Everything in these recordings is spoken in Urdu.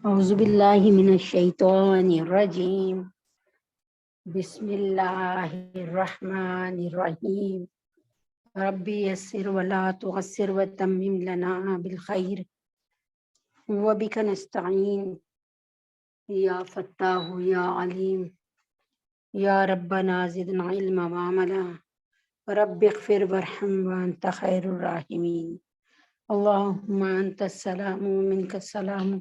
اعوذ باللہ من الشیطان الرجیم بسم اللہ الرحمن الرحیم ربی یسر ولا تعسر وتمم لنا بالخیر وبک نستعین یا فتاح یا علیم یا ربنا زدنا علما وعملا رب اغفر وارحم وانت خیر الراحمین اللہم انت السلام ومنک السلام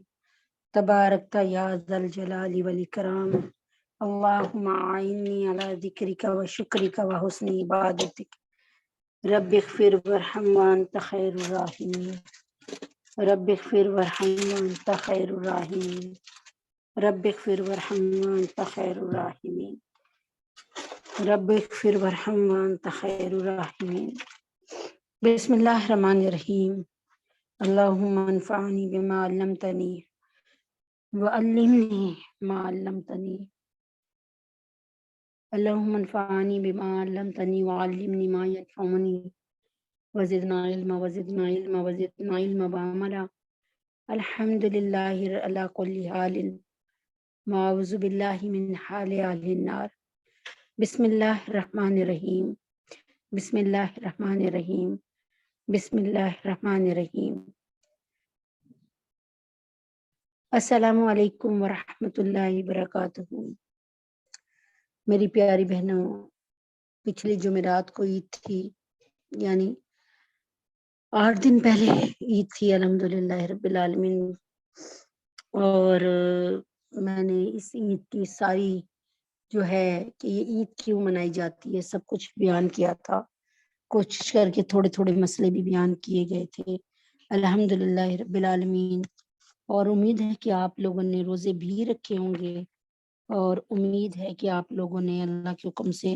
تبارکت یا ذا الجلال والاکرام اللہم اعنی علی ذکرک و شکرک و حسن عبادتک رب اغفر وارحم وانت خیر الراحمین رب اغفر وارحم وانت خیر الراحمین رب اغفر وارحم وانت خیر الراحمین رب اغفر وارحم وانت خیر الراحمین بسم اللہ الرحمن الرحیم اللہم انفعنی بما علمتنی وعلمنی ما علمتنی اللہم انفعنی بما علمتنی وعلمنی ما ینفعنی وزدنا علما وزدنا علما وزدنا علما وعملا الحمدللہ علی کل حال معوذ باللہ من حال اہل النار بسم اللہ الرحمن الرحیم بسم اللہ الرحمن الرحیم بسم اللہ الرحمن الرحیم السلام علیکم ورحمۃ اللہ وبرکاتہ۔ میری پیاری بہنوں، پچھلی جمعرات کو عید تھی، یعنی 8 دن پہلے عید تھی الحمدللہ رب العالمین، اور میں نے اس عید کی ساری جو ہے کہ یہ عید کیوں منائی جاتی ہے سب کچھ بیان کیا تھا، کوشش کر کے تھوڑے تھوڑے مسئلے بھی بیان کیے گئے تھے الحمدللہ رب العالمین، اور امید ہے کہ آپ لوگوں نے روزے بھی رکھے ہوں گے، اور امید ہے کہ آپ لوگوں نے اللہ کے حکم سے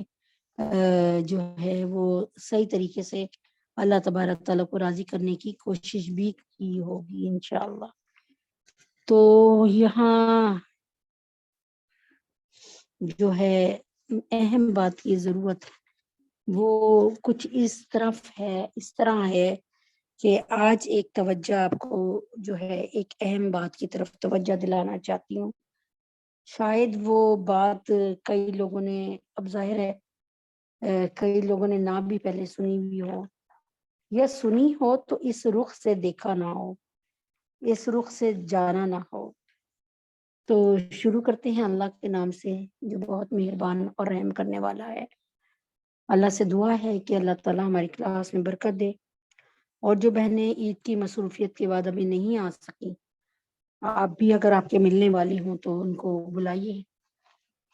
جو ہے وہ صحیح طریقے سے اللہ تبارک تعالیٰ کو راضی کرنے کی کوشش بھی کی ہوگی انشاءاللہ۔ تو یہاں جو ہے اہم بات کی ضرورت وہ کچھ اس طرح ہے کہ آج ایک توجہ آپ کو جو ہے ایک اہم بات کی طرف توجہ دلانا چاہتی ہوں۔ شاید وہ بات کئی لوگوں نے، اب ظاہر ہے کئی لوگوں نے نہ بھی پہلے سنی ہوئی ہو یا سنی ہو تو اس رخ سے دیکھا نہ ہو، اس رخ سے جانا نہ ہو۔ تو شروع کرتے ہیں اللہ کے نام سے جو بہت مہربان اور رحم کرنے والا ہے۔ اللہ سے دعا ہے کہ اللہ تعالیٰ ہماری کلاس میں برکت دے، اور جو بہنیں عید کی مصروفیت کے بعد ابھی نہیں آ سکی، آپ بھی اگر آپ کے ملنے والی ہوں تو ان کو بلائیے،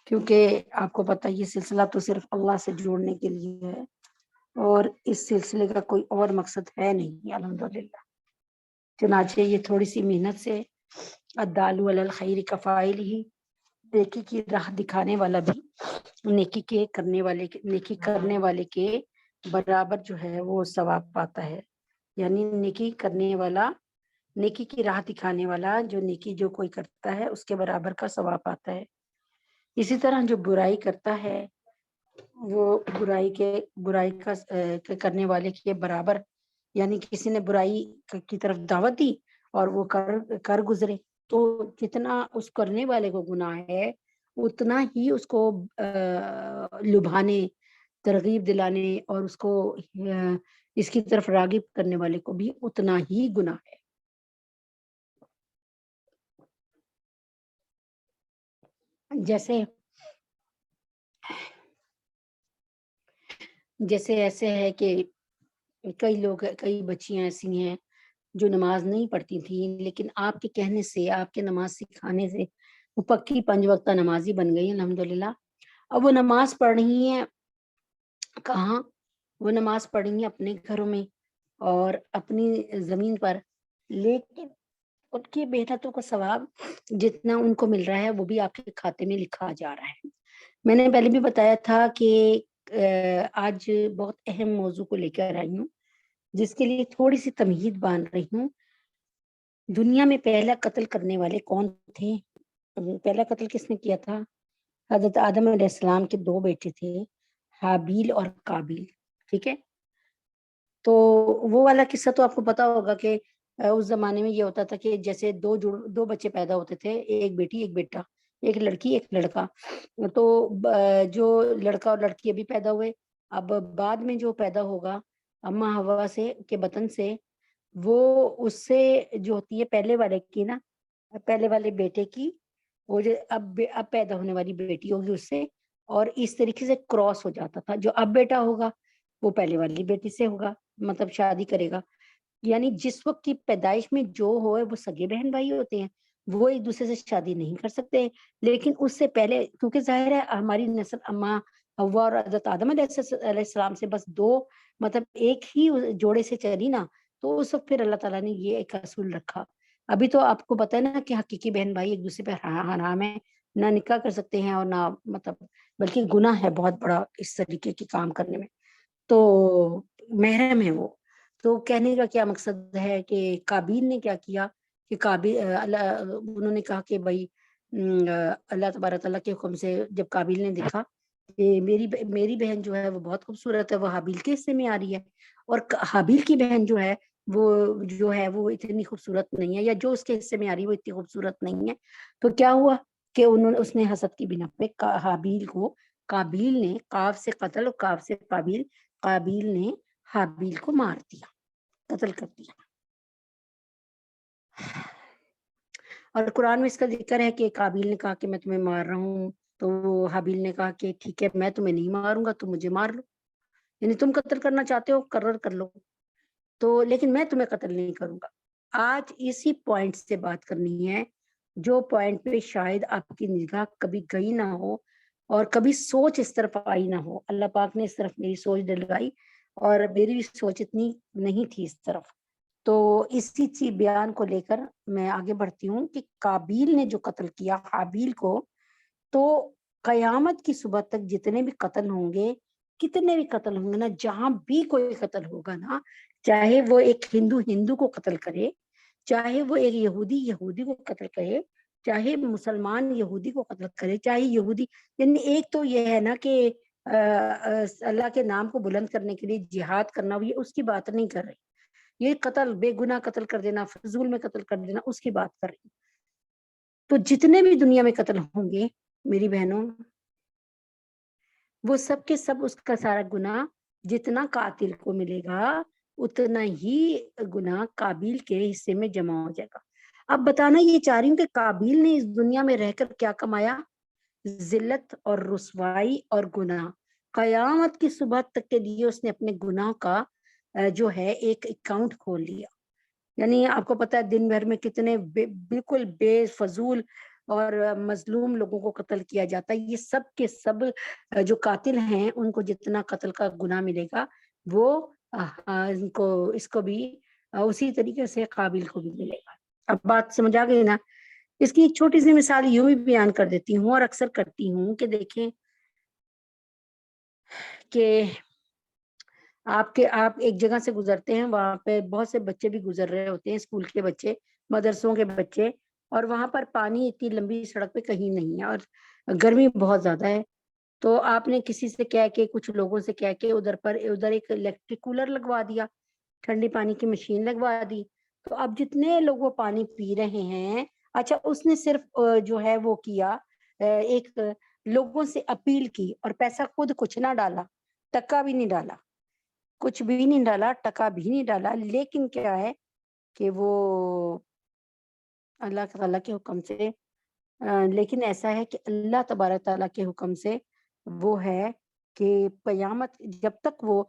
کیونکہ آپ کو پتہ یہ سلسلہ تو صرف اللہ سے جوڑنے کے لیے ہے، اور اس سلسلے کا کوئی اور مقصد ہے نہیں الحمدللہ۔ چنانچہ یہ تھوڑی سی محنت سے الدال علی الخیر کفاعل ہی، نیکی کی راہ دکھانے والا بھی نیکی کرنے والے کے برابر جو ہے وہ ثواب پاتا ہے، یعنی نیکی کرنے والا، نیکی کی راہ دکھانے والا جو نیکی جو کوئی کرتا ہے اس کے برابر کا ثواب پاتا ہے۔ اسی طرح جو برائی کرتا ہے وہ برائی کا کرنے والے کے برابر، یعنی کسی نے برائی کی طرف دعوت دی اور وہ کر گزرے تو جتنا اس کرنے والے کو گناہ ہے اتنا ہی اس کو لبھانے، ترغیب دلانے اور اس کو اس کی طرف راغب کرنے والے کو بھی اتنا ہی گناہ ہے۔ جیسے ایسے ہے کہ کئی بچیاں ایسی ہیں جو نماز نہیں پڑھتی تھیں، لیکن آپ کے کہنے سے، آپ کے نماز سکھانے سے وہ پکی 5 وقتہ نمازی بن گئی الحمدللہ۔ اب وہ نماز پڑھ رہی ہیں کہاں؟ وہ نماز پڑھ رہی ہیں اپنے گھروں میں اور اپنی زمین پر، لیکن ان کی محنتوں کا ثواب جتنا ان کو مل رہا ہے وہ بھی آپ کے کھاتے میں لکھا جا رہا ہے۔ میں نے پہلے بھی بتایا تھا کہ آج بہت اہم موضوع کو لے کر آئی ہوں جس کے لیے تھوڑی سی تمہید باندھ رہی ہوں۔ دنیا میں پہلا قتل کرنے والے کون تھے؟ پہلا قتل کس نے کیا تھا؟ حضرت آدم علیہ السلام کے 2 بیٹے تھے، حابیل اور قابیل، ٹھیک ہے؟ تو وہ والا قصہ تو آپ کو پتا ہوگا کہ اس زمانے میں یہ ہوتا تھا کہ جیسے دو بچے پیدا ہوتے تھے، ایک بیٹی ایک بیٹا، ایک لڑکی ایک لڑکا، تو جو لڑکا اور لڑکی ابھی پیدا ہوئے، اب بعد میں جو پیدا ہوگا اما ہوا سے کے بطن سے، وہ اس سے جو ہوتی ہے پہلے والے کی نا، پہلے والے بیٹے کی، وہ جو اب پیدا ہونے والی بیٹی ہوگی اس سے، اور اس طریقے سے کراس ہو جاتا تھا۔ جو اب بیٹا ہوگا وہ پہلے والی بیٹی سے ہوگا، مطلب شادی کرے گا۔ یعنی جس وقت کی پیدائش میں جو ہوئے وہ سگے بہن بھائی ہوتے ہیں، وہ ایک دوسرے سے شادی نہیں کر سکتے، لیکن اس سے پہلے کیونکہ ظاہر ہے ہماری نسل اما حوا اور حضرت آدم علیہ السلام سے بس دو، مطلب ایک ہی جوڑے سے چلی نا، تو اس وقت پھر اللہ تعالیٰ نے یہ ایک اصول رکھا۔ ابھی تو آپ کو پتہ ہے نا کہ حقیقی بہن بھائی ایک دوسرے پہ حرام ہے، نہ نکاح کر سکتے ہیں اور نہ مطلب، بلکہ گناہ ہے بہت بڑا اس طریقے کے کام کرنے میں، تو محرم ہے وہ۔ تو کہنے کا کیا مقصد ہے کہ قابیل نے کیا کیا کہ انہوں نے کہا کہ بھائی اللہ تبارک تعالیٰ کے حکم سے جب قابیل نے دیکھا کہ میری بہن جو ہے وہ بہت خوبصورت ہے، وہ حابیل کے حصے میں آ رہی ہے، اور حابیل کی بہن وہ اتنی خوبصورت نہیں ہے، یا جو اس کے حصے میں آ رہی ہے وہ اتنی خوبصورت نہیں ہے، تو کیا ہوا کہ اس نے حسد کی بنا پہ قابیل نے قاف سے قتل اور قاف سے قابیل نے حابیل کو مار دیا، قتل کر دیا۔ اور قرآن میں اس کا ذکر ہے کہ قابیل نے کہا کہ میں تمہیں مار رہا ہوں، تو حابیل نے کہا کہ ٹھیک ہے میں تمہیں نہیں ماروں گا، تم مجھے مار لو، یعنی تم قتل کرنا چاہتے ہو قرر کر لو، تو لیکن میں تمہیں قتل نہیں کروں گا۔ آج اسی پوائنٹ سے بات کرنی ہے، جو پوائنٹ پہ شاید آپ کی نگاہ کبھی گئی نہ ہو اور کبھی سوچ اس طرف آئی نہ ہو۔ اللہ پاک نے اس طرف میری سوچ ڈلوائی، اور میری بھی سوچ اتنی نہیں تھی اس طرف، تو اسی چیز بیان کو لے کر میں آگے بڑھتی ہوں کہ قابیل نے جو قتل کیا حابیل کو، تو قیامت کی صبح تک جتنے بھی قتل ہوں گے، کتنے بھی قتل ہوں گے نا، جہاں بھی کوئی قتل ہوگا نا، چاہے وہ ایک ہندو کو قتل کرے، چاہے وہ ایک یہودی کو قتل کرے، چاہے مسلمان یہودی کو قتل کرے، چاہے یہودی، یعنی ایک تو یہ ہے نا کہ اللہ کے نام کو بلند کرنے کے لیے جہاد کرنا، یہ اس کی بات نہیں کر رہی، یہ قتل بے گناہ قتل کر دینا، فضول میں قتل کر دینا، اس کی بات کر رہی۔ تو جتنے بھی دنیا میں قتل ہوں گے میری بہنوں، وہ سب کے سب اس کا سارا گناہ جتنا قاتل کو ملے گا اتنا ہی گناہ قابیل کے حصے میں جمع ہو جائے گا۔ اب بتانا یہ چاہ رہی ہوں کہ قابیل نے اس دنیا میں رہ کر کیا کمایا؟ ذلت اور رسوائی اور گناہ۔ قیامت کی صبح تک کے لیے اس نے اپنے گناہ کا جو ہے ایک اکاؤنٹ کھول لیا۔ یعنی آپ کو پتا ہے دن بھر میں کتنے بالکل بے فضول اور مظلوم لوگوں کو قتل کیا جاتا ہے، یہ سب کے سب جو قاتل ہیں ان کو جتنا قتل کا گناہ ملے گا، وہ اس کو بھی اسی طریقے سے قابل کو بھی ملے گا۔ اب بات سمجھ آ گئی نا؟ اس کی ایک چھوٹی سی مثال یوں بھی بیان کر دیتی ہوں، اور اکثر کرتی ہوں کہ دیکھیں کہ آپ ایک جگہ سے گزرتے ہیں، وہاں پہ بہت سے بچے بھی گزر رہے ہوتے ہیں، اسکول کے بچے، مدرسوں کے بچے، اور وہاں پر پانی اتنی لمبی سڑک پہ کہیں نہیں ہے، اور گرمی بہت زیادہ ہے، تو آپ نے کسی سے کہہ کے، کچھ لوگوں سے کہہ کے ادھر ایک الیکٹرک کولر لگوا دیا، ٹھنڈی پانی کی مشین لگوا دی، تو اب جتنے لوگ وہ پانی پی رہے ہیں، اچھا اس نے صرف جو ہے وہ کیا، ایک لوگوں سے اپیل کی، اور پیسہ خود کچھ نہ ڈالا، ٹکا بھی نہیں ڈالا، کچھ بھی نہیں ڈالا، ٹکا بھی نہیں ڈالا، لیکن کیا ہے کہ وہ اللہ تعالیٰ کے حکم سے، لیکن ایسا ہے کہ اللہ تبارک تعالیٰ کے حکم سے وہ ہے کہ قیامت جب تک وہ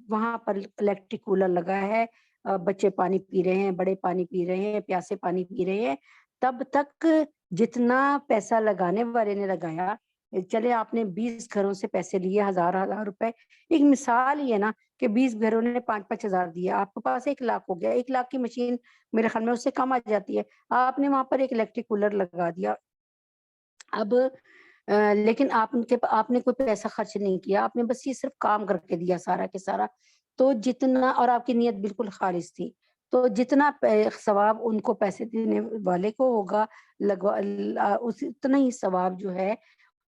وہاں پر الیکٹرک کولر لگا ہے، بچے پانی پی رہے ہیں، بڑے پانی پی رہے ہیں، پیاسے پانی پی رہے ہیں، تب تک جتنا پیسہ لگانے والے نے لگایا، چلے آپ نے 20 گھروں سے پیسے لیے، ہزار روپے، ایک مثال ہی ہے نا کہ 20 گھروں نے 5-5 ہزار دیا، آپ کے پاس 1 لاکھ ہو گیا، 1 لاکھ کی مشین میرے خیال میں اس سے کم آ جاتی ہے، آپ نے وہاں پر ایک الیکٹرک کولر لگا دیا۔ اب لیکن آپ نے کوئی پیسہ خرچ نہیں کیا، آپ نے بس یہ صرف کام کر کے دیا سارا کے سارا، تو جتنا، اور آپ کی نیت بالکل خالص تھی، تو جتنا ثواب ان کو پیسے دینے والے کو ہوگا اتنا ہی ثواب جو ہے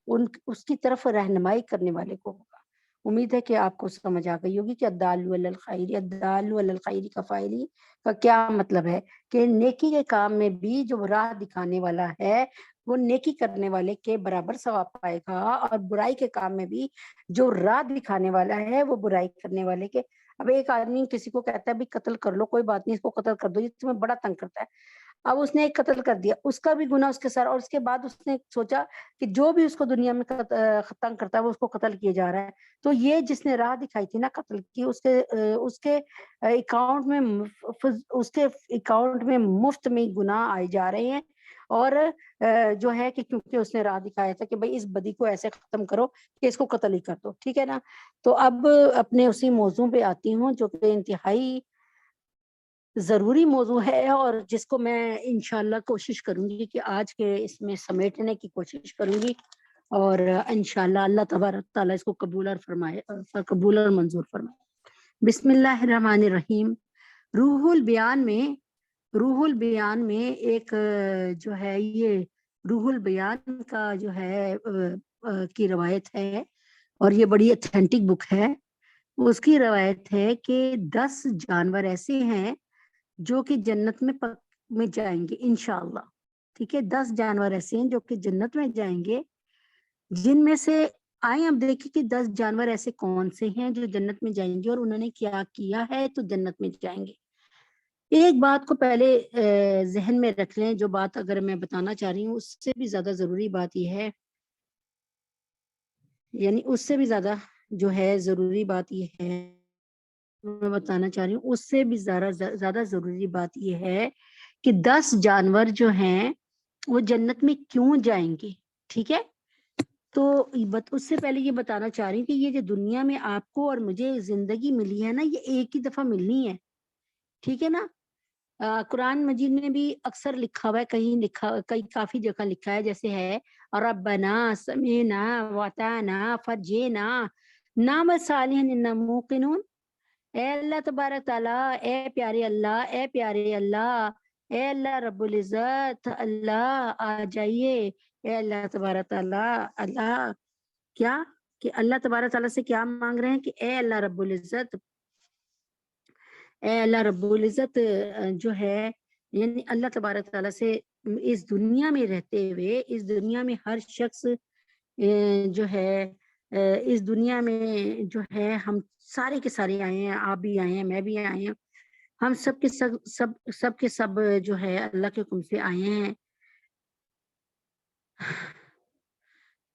اس کی طرف رہنمائی کرنے والے کو ہوگا۔ امید ہے کہ آپ کو سمجھ آ گئی ہوگی کہ الدال علی الخیر، الدال علی الخیر کا فاعلی کا کیا مطلب ہے، کہ نیکی کے کام میں بھی جو راہ دکھانے والا ہے وہ نیکی کرنے والے کے برابر ثواب پائے گا، اور برائی کے کام میں بھی جو راہ دکھانے والا ہے وہ برائی کرنے والے کے۔ اب ایک آدمی کسی کو کہتا ہے بھی قتل کر لو، کوئی بات نہیں، اس کو قتل کر دو، یہ تمہیں بڑا تنگ کرتا ہے، اب اس نے ایک قتل کر دیا، اس کا بھی گناہ اس کے سر، اور اس کے بعد اس نے سوچا کہ جو بھی اس کو دنیا میں تنگ کرتا ہے وہ اس کو قتل کیے جا رہا ہے، تو یہ جس نے راہ دکھائی تھی نا قتل کی، اس کے اکاؤنٹ میں مفت میں گناہ آئے جا رہے ہیں، اور جو ہے کہ کیونکہ اس نے راہ دکھایا تھا کہ بھئی اس بدی کو ایسے ختم کرو کہ اس کو قتل ہی کر دو، ٹھیک ہے نا۔ تو اب اپنے اسی موضوع پہ آتی ہوں جو کہ انتہائی ضروری موضوع ہے، اور جس کو میں انشاءاللہ کوشش کروں گی کہ آج کے اس میں سمیٹنے کی کوشش کروں گی، اور انشاءاللہ اللہ تبارک تعالیٰ اس کو قبول اور فرمائے، قبول اور منظور فرمائے۔ بسم اللہ الرحمن الرحیم۔ روح البیان میں ایک جو ہے یہ روح البیان کا جو ہے کی روایت ہے، اور یہ بڑی اتھینٹک بک ہے۔ اس کی روایت ہے کہ 10 جانور ایسے ہیں جو کہ جنت میں جائیں گے انشاءاللہ، ٹھیک ہے، 10 جانور ایسے ہیں جو کہ جنت میں جائیں گے، جن میں سے آئیں اب دیکھیں کہ 10 جانور ایسے کون سے ہیں جو جنت میں جائیں گے اور انہوں نے کیا کیا ہے تو جنت میں جائیں گے۔ ایک بات کو پہلے ذہن میں رکھ لیں، جو بات اگر میں بتانا چاہ رہی ہوں اس سے بھی زیادہ ضروری بات یہ ہے، یعنی اس سے بھی زیادہ جو ہے ضروری بات یہ ہے میں بتانا چاہ رہی ہوں، اس سے بھی زیادہ ضروری بات یہ ہے کہ 10 جانور جو ہیں وہ جنت میں کیوں جائیں گے، ٹھیک ہے۔ تو اس سے پہلے یہ بتانا چاہ رہی ہوں کہ یہ جو دنیا میں آپ کو اور مجھے زندگی ملی ہے نا، یہ ایک ہی دفعہ ملنی ہے، ٹھیک ہے نا۔ قرآن مجید میں بھی اکثر لکھا ہوا ہے، کئی کافی جگہ لکھا ہے، جیسے ہے ربنا سمعنا واطعنا فرجعنا نعمل صالحا انا موقنون۔ اے اللہ تبارک تعالیٰ، اے پیارے اللہ، اے اللہ رب العزت، اللہ آ جائیے، اے اللہ تبارک تعالیٰ، اللہ کیا کہ اللہ تبارک تعالیٰ سے کیا مانگ رہے ہیں کہ اے اللہ رب العزت، اے اللہ رب العزت جو ہے، یعنی اللہ تبارک تعالیٰ سے اس دنیا میں رہتے ہوئے، اس دنیا میں ہر شخص جو ہے اس دنیا میں جو ہے ہم سارے کے سارے آئے ہیں، آپ بھی آئے ہیں، میں بھی آئے ہیں، ہم سب کے سب جو ہے اللہ کے حکم سے آئے ہیں۔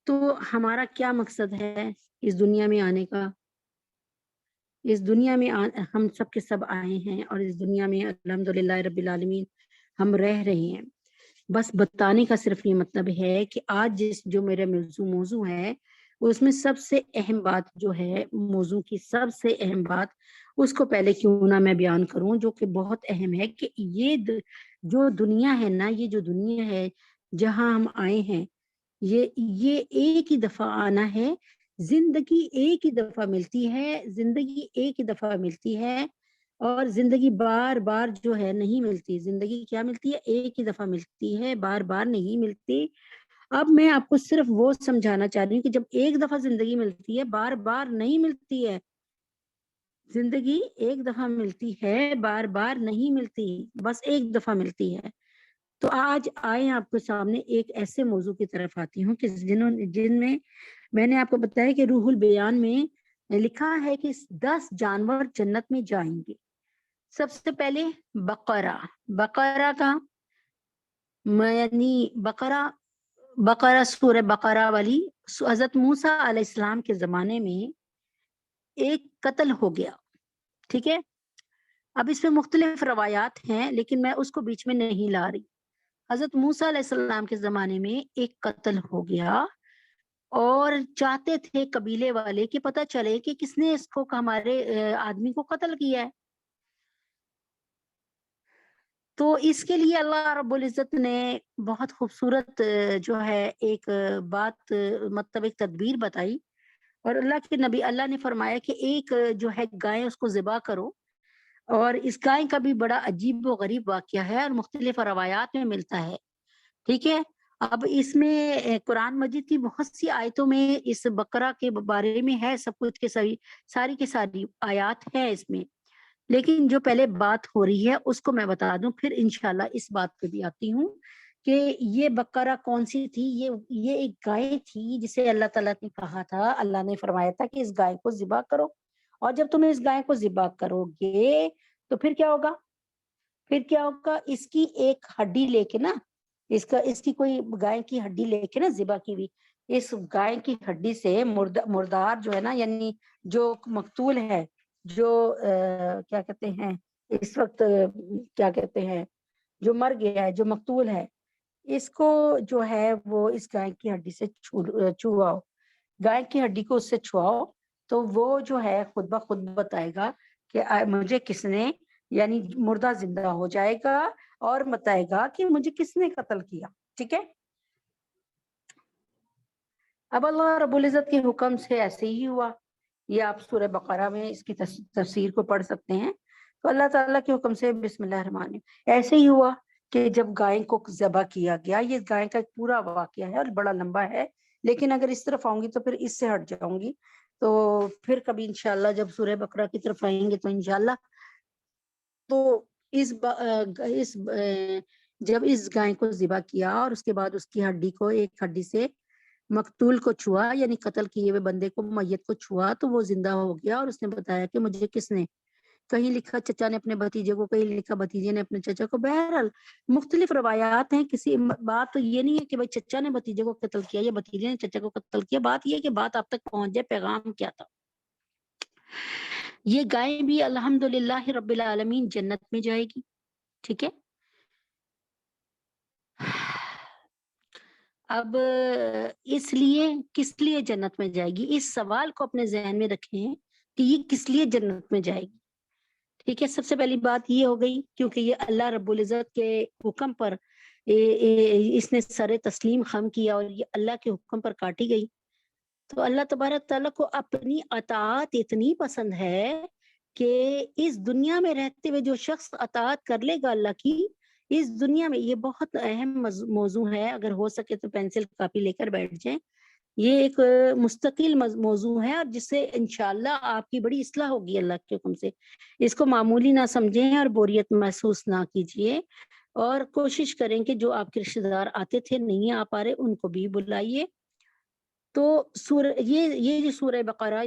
تو ہمارا کیا مقصد ہے اس دنیا میں آنے کا؟ اس دنیا میں ہم سب کے سب آئے ہیں، اور اس دنیا میں الحمدللہ رب العالمین ہم رہ رہے ہیں۔ بس بتانے کا صرف یہ مطلب ہے کہ آج جو میرا موضوع ہے اس میں سب سے اہم بات جو ہے، موضوع کی سب سے اہم بات، اس کو پہلے کیوں نہ میں بیان کروں، جو کہ بہت اہم ہے، کہ یہ جو دنیا ہے نا، یہ جو دنیا ہے جہاں ہم آئے ہیں، یہ ایک ہی دفعہ آنا ہے، زندگی ایک ہی دفعہ ملتی ہے، زندگی ایک ہی دفعہ ملتی ہے، اور زندگی بار بار جو ہے نہیں ملتی، زندگی کیا ملتی ہے؟ ایک ہی دفعہ ملتی ہے، بار بار نہیں ملتی۔ اب میں آپ کو صرف وہ سمجھانا چاہ رہی ہوں کہ جب ایک دفعہ زندگی ملتی ہے، بار بار نہیں ملتی ہے، زندگی ایک دفعہ ملتی ہے، بار بار نہیں ملتی، بس ایک دفعہ ملتی ہے۔ تو آج آئے آپ کے سامنے ایک ایسے موضوع کی طرف آتی ہوں کہ جن میں نے آپ کو بتایا کہ روح البیان میں لکھا ہے کہ 10 جانور جنت میں جائیں گے۔ سب سے پہلے بقرہ کا یعنی بقرہ سورہ بقرہ والی، حضرت موسیٰ علیہ السلام کے زمانے میں ایک قتل ہو گیا، ٹھیک ہے۔ اب اس میں مختلف روایات ہیں لیکن میں اس کو بیچ میں نہیں لا رہی۔ حضرت موسیٰ علیہ السلام کے زمانے میں ایک قتل ہو گیا، اور چاہتے تھے قبیلے والے کہ پتہ چلے کہ کس نے اس کو ہمارے آدمی کو قتل کیا ہے۔ تو اس کے لیے اللہ رب العزت نے بہت خوبصورت جو ہے ایک بات، مطلب ایک تدبیر بتائی، اور اللہ کے نبی، اللہ نے فرمایا کہ ایک جو ہے گائے اس کو ذبح کرو، اور اس گائے کا بھی بڑا عجیب و غریب واقعہ ہے اور مختلف روایات میں ملتا ہے، ٹھیک ہے۔ اب اس میں قرآن مجید کی بہت سی آیتوں میں اس بقرہ کے بارے میں ہے سب کچھ کے ساری کی ساری آیات ہے اس میں، لیکن جو پہلے بات ہو رہی ہے اس کو میں بتا دوں، پھر انشاءاللہ اس بات پہ بھی آتی ہوں کہ یہ بقرہ کون سی تھی۔ یہ ایک گائے تھی جسے اللہ تعالیٰ نے کہا تھا، اللہ نے فرمایا تھا کہ اس گائے کو ذبح کرو، اور جب تم اس گائے کو ذبح کرو گے تو پھر کیا ہوگا؟ پھر کیا ہوگا؟ اس کی ایک ہڈی لے کے نا، اس کی کوئی گائے کی ہڈی لے کے نا ذبح کی ہوئی، اس گائے کی ہڈی سے مردار جو ہے نا، یعنی جو مقتول ہے، جو کیا کہتے ہیں اس وقت، کیا کہتے ہیں جو مر گیا ہے، جو مقتول ہے، اس کو جو ہے وہ اس گائے کی ہڈی سے چھواؤ، گائے کی ہڈی کو اس سے چھواؤ، تو وہ جو ہے خود بخود بتائے گا کہ مجھے کس نے، یعنی مردہ زندہ ہو جائے گا اور بتائے گا کہ مجھے کس نے قتل کیا۔ ٹھیک ہے، اب اللہ رب العزت کے حکم سے ایسے ہی ہوا، یہ آپ سورہ بقرہ میں اس کی تفسیر کو پڑھ سکتے ہیں۔ تو اللہ تعالیٰ کے حکم سے بسم اللہ الرحمن الرحیم ایسے ہی ہوا کہ جب گائے کو ذبح کیا گیا، یہ گائے کا ایک پورا واقعہ ہے اور بڑا لمبا ہے، لیکن اگر اس طرف آؤں گی تو پھر اس سے ہٹ جاؤں گی، تو پھر کبھی انشاءاللہ جب سورہ بقرہ کی طرف آئیں گے تو انشاءاللہ تو جب اس گائے کو ذبح کیا اور اس کے بعد اس کی ہڈی کو، ایک ہڈی سے مقتول کو چھوا، یعنی قتل کیے ہوئے بندے کو، میت کو چھوا، تو وہ زندہ ہو گیا، اور اس نے بتایا کہ مجھے کس نے، کہیں لکھا چچا نے اپنے بھتیجے کو، کہیں لکھا بھتیجے نے اپنے چچا کو، بہرحال مختلف روایات ہیں، کسی بات تو یہ نہیں ہے کہ بھائی چچا نے بھتیجے کو قتل کیا یا بھتیجے نے چچا کو قتل کیا، بات یہ ہے کہ بات آپ تک پہنچ جائے پیغام کیا تھا۔ یہ گائے بھی الحمدللہ رب العالمین جنت میں جائے گی، ٹھیک ہے۔ اب اس لیے کس لیے جنت میں جائے گی، اس سوال کو اپنے ذہن میں رکھیں کہ یہ کس لیے جنت میں جائے گی، ٹھیک ہے۔ سب سے پہلی بات یہ ہو گئی کیونکہ یہ اللہ رب العزت کے حکم پر اس نے سر تسلیم خم کیا اور یہ اللہ کے حکم پر کاٹی گئی، تو اللہ تبارک تعالیٰ کو اپنی اطاعت اتنی پسند ہے کہ اس دنیا میں رہتے ہوئے جو شخص اطاعت کر لے گا اللہ کی، اس دنیا میں، یہ بہت اہم موضوع ہے، اگر ہو سکے تو پینسل کاپی لے کر بیٹھ جائیں، یہ ایک مستقل موضوع ہے، اور جس سے انشاءاللہ آپ کی بڑی اصلاح ہوگی اللہ کے حکم سے۔ اس کو معمولی نہ سمجھیں اور بوریت محسوس نہ کیجیے، اور کوشش کریں کہ جو آپ کے رشتہ دار آتے تھے نہیں آ پا رہے ان کو بھی بلائیے۔ تو یہ جو سورہ بقرہ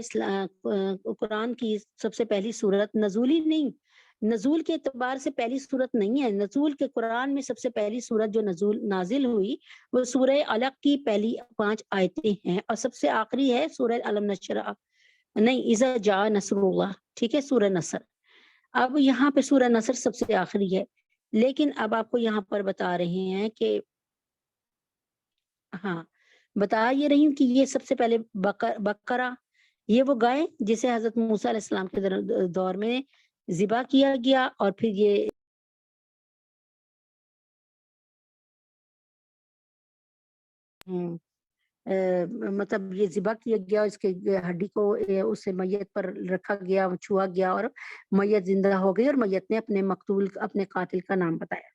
قرآن کی سب سے پہلی سورت، نزولی نہیں، نزول کے اعتبار سے پہلی سورت نہیں ہے، نزول کے قرآن میں سب سے پہلی سورت جو نازل ہوئی وہ سورہ علق کی پہلی 5 آیتیں ہیں، اور سب سے آخری ہے سورہ علم نشرح، نہیں، اذا جاء نصر اللہ، ٹھیک ہے، سورہ نصر۔ اب یہاں پہ سورہ نصر سب سے آخری ہے، لیکن اب آپ کو یہاں پر بتا رہے ہیں کہ ہاں، بتا یہ رہی ہوں کہ یہ سب سے پہلے بقرہ، یہ وہ گائے جسے حضرت موسیٰ علیہ السلام کے دور میں ذبح کیا گیا، اور پھر یہ مطلب یہ ذبح کیا گیا، اس کے ہڈی کو اس میت پر رکھا گیا، چھوا گیا، اور میت زندہ ہو گئی، اور میت نے اپنے قاتل کا نام بتایا۔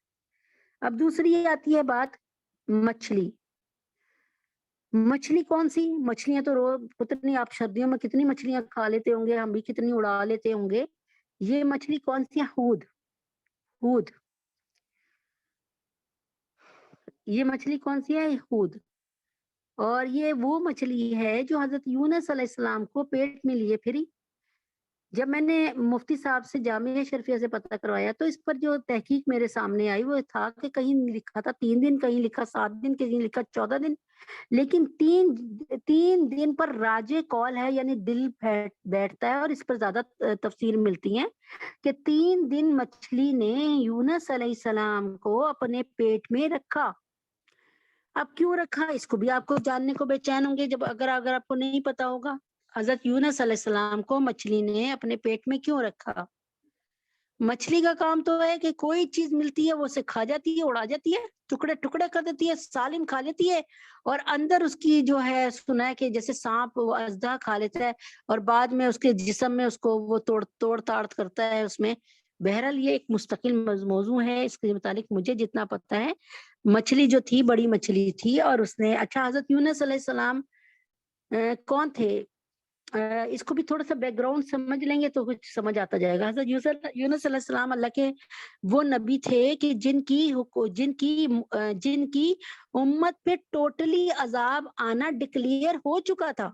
اب دوسری آتی ہے بات مچھلی۔ مچھلی کون سی؟ مچھلیاں تو کتنی، آپ سردیوں میں کتنی مچھلیاں کھا لیتے ہوں گے، ہم بھی کتنی اڑا لیتے ہوں گے۔ یہ مچھلی کون سی ہے؟ ہود۔ یہ مچھلی کون سی ہے؟ ہود۔ اور یہ وہ مچھلی ہے جو حضرت یونس علیہ السلام کو پیٹ میں لیے پھری۔ جب میں نے مفتی صاحب سے جامعہ شرفیہ سے پتہ کروایا تو اس پر جو تحقیق میرے سامنے آئی وہ تھا کہ کہیں لکھا تھا 3 دن، کہیں لکھا 7 دن، کہیں لکھا 14 دن، لیکن 3 دن پر راجے قول ہے، یعنی دل بیٹھتا ہے، اور اس پر زیادہ تفسیر ملتی ہیں کہ 3 دن مچھلی نے یونس علیہ السلام کو اپنے پیٹ میں رکھا۔ اب کیوں رکھا اس کو بھی آپ کو جاننے کو بے چین ہوں گے، جب اگر آپ کو نہیں پتا ہوگا حضرت یونس علیہ السلام کو مچھلی نے اپنے پیٹ میں کیوں رکھا۔ مچھلی کا کام تو ہے کہ کوئی چیز ملتی ہے وہ اسے کھا جاتی ہے، اڑا جاتی ہے، ٹکڑے ٹکڑے کر دیتی ہے، سالم کھا لیتی ہے، اور اندر اس کی جو ہے سنا ہے کہ جیسے سانپ وہ اژدہا کھا لیتا ہے، اور بعد میں اس کے جسم میں اس کو وہ توڑ تاڑ کرتا ہے اس میں بہرحال یہ ایک مستقل موضوع ہے، اس کے متعلق مجھے جتنا پتہ ہے مچھلی جو تھی بڑی مچھلی تھی اور اس نے اچھا حضرت یونس علیہ السلام کون تھے، اس کو بھی تھوڑا سا بیک گراؤنڈ سمجھ لیں گے تو کچھ سمجھ آتا جائے گا۔ حضرت یونس علیہ السلام اللہ کے وہ نبی تھے کہ جن کی امت پہ ٹوٹلی عذاب آنا ڈکلیئر ہو چکا تھا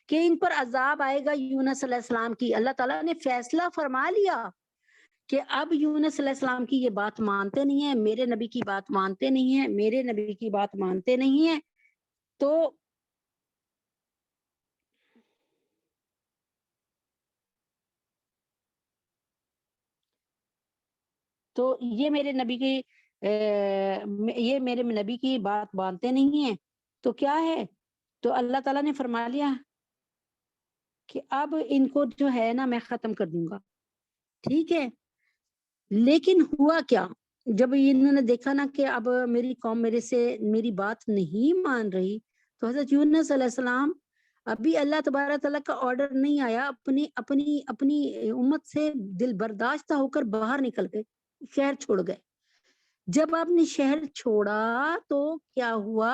کہ ان پر عذاب آئے گا یونس علیہ السلام کی۔ اللہ تعالیٰ نے فیصلہ فرما لیا کہ اب یونس علیہ السلام کی یہ بات مانتے نہیں ہیں، میرے نبی کی بات مانتے نہیں ہیں، میرے نبی کی بات مانتے نہیں ہیں، تو یہ میرے نبی کی بات مانتے نہیں ہیں، تو کیا ہے، تو اللہ تعالیٰ نے فرما لیا کہ اب ان کو جو ہے نا میں ختم کر دوں گا، ٹھیک ہے۔ لیکن ہوا کیا، جب انہوں نے دیکھا نا کہ اب میری قوم میری بات نہیں مان رہی، تو حضرت یونس علیہ السلام ابھی اللہ تبارک تعالیٰ کا آرڈر نہیں آیا، اپنی امت سے دل برداشتہ ہو کر باہر نکل گئے، شہر چھوڑ گئے۔ جب آپ نے شہر چھوڑا تو کیا ہوا،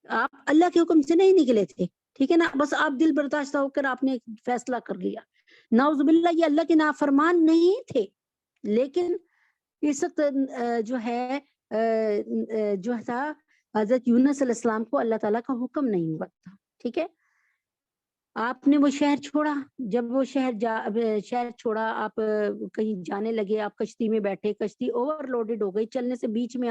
آپ اللہ کے حکم سے نہیں نکلے تھے، ٹھیک ہے نا، بس آپ دل برداشتہ ہو کر آپ نے فیصلہ کر لیا، نعوذ باللہ یہ اللہ کے نافرمان نہیں تھے، لیکن اس وقت جو تھا حضرت یونس علیہ السلام کو اللہ تعالیٰ کا حکم نہیں ہوا تھا، ٹھیک ہے۔ آپ نے وہ شہر چھوڑا، جب وہ شہر چھوڑا، آپ کہیں جانے لگے، آپ کشتی میں بیٹھے، کشتی اوور لوڈڈ ہو گئی، چلنے سے بیچ میں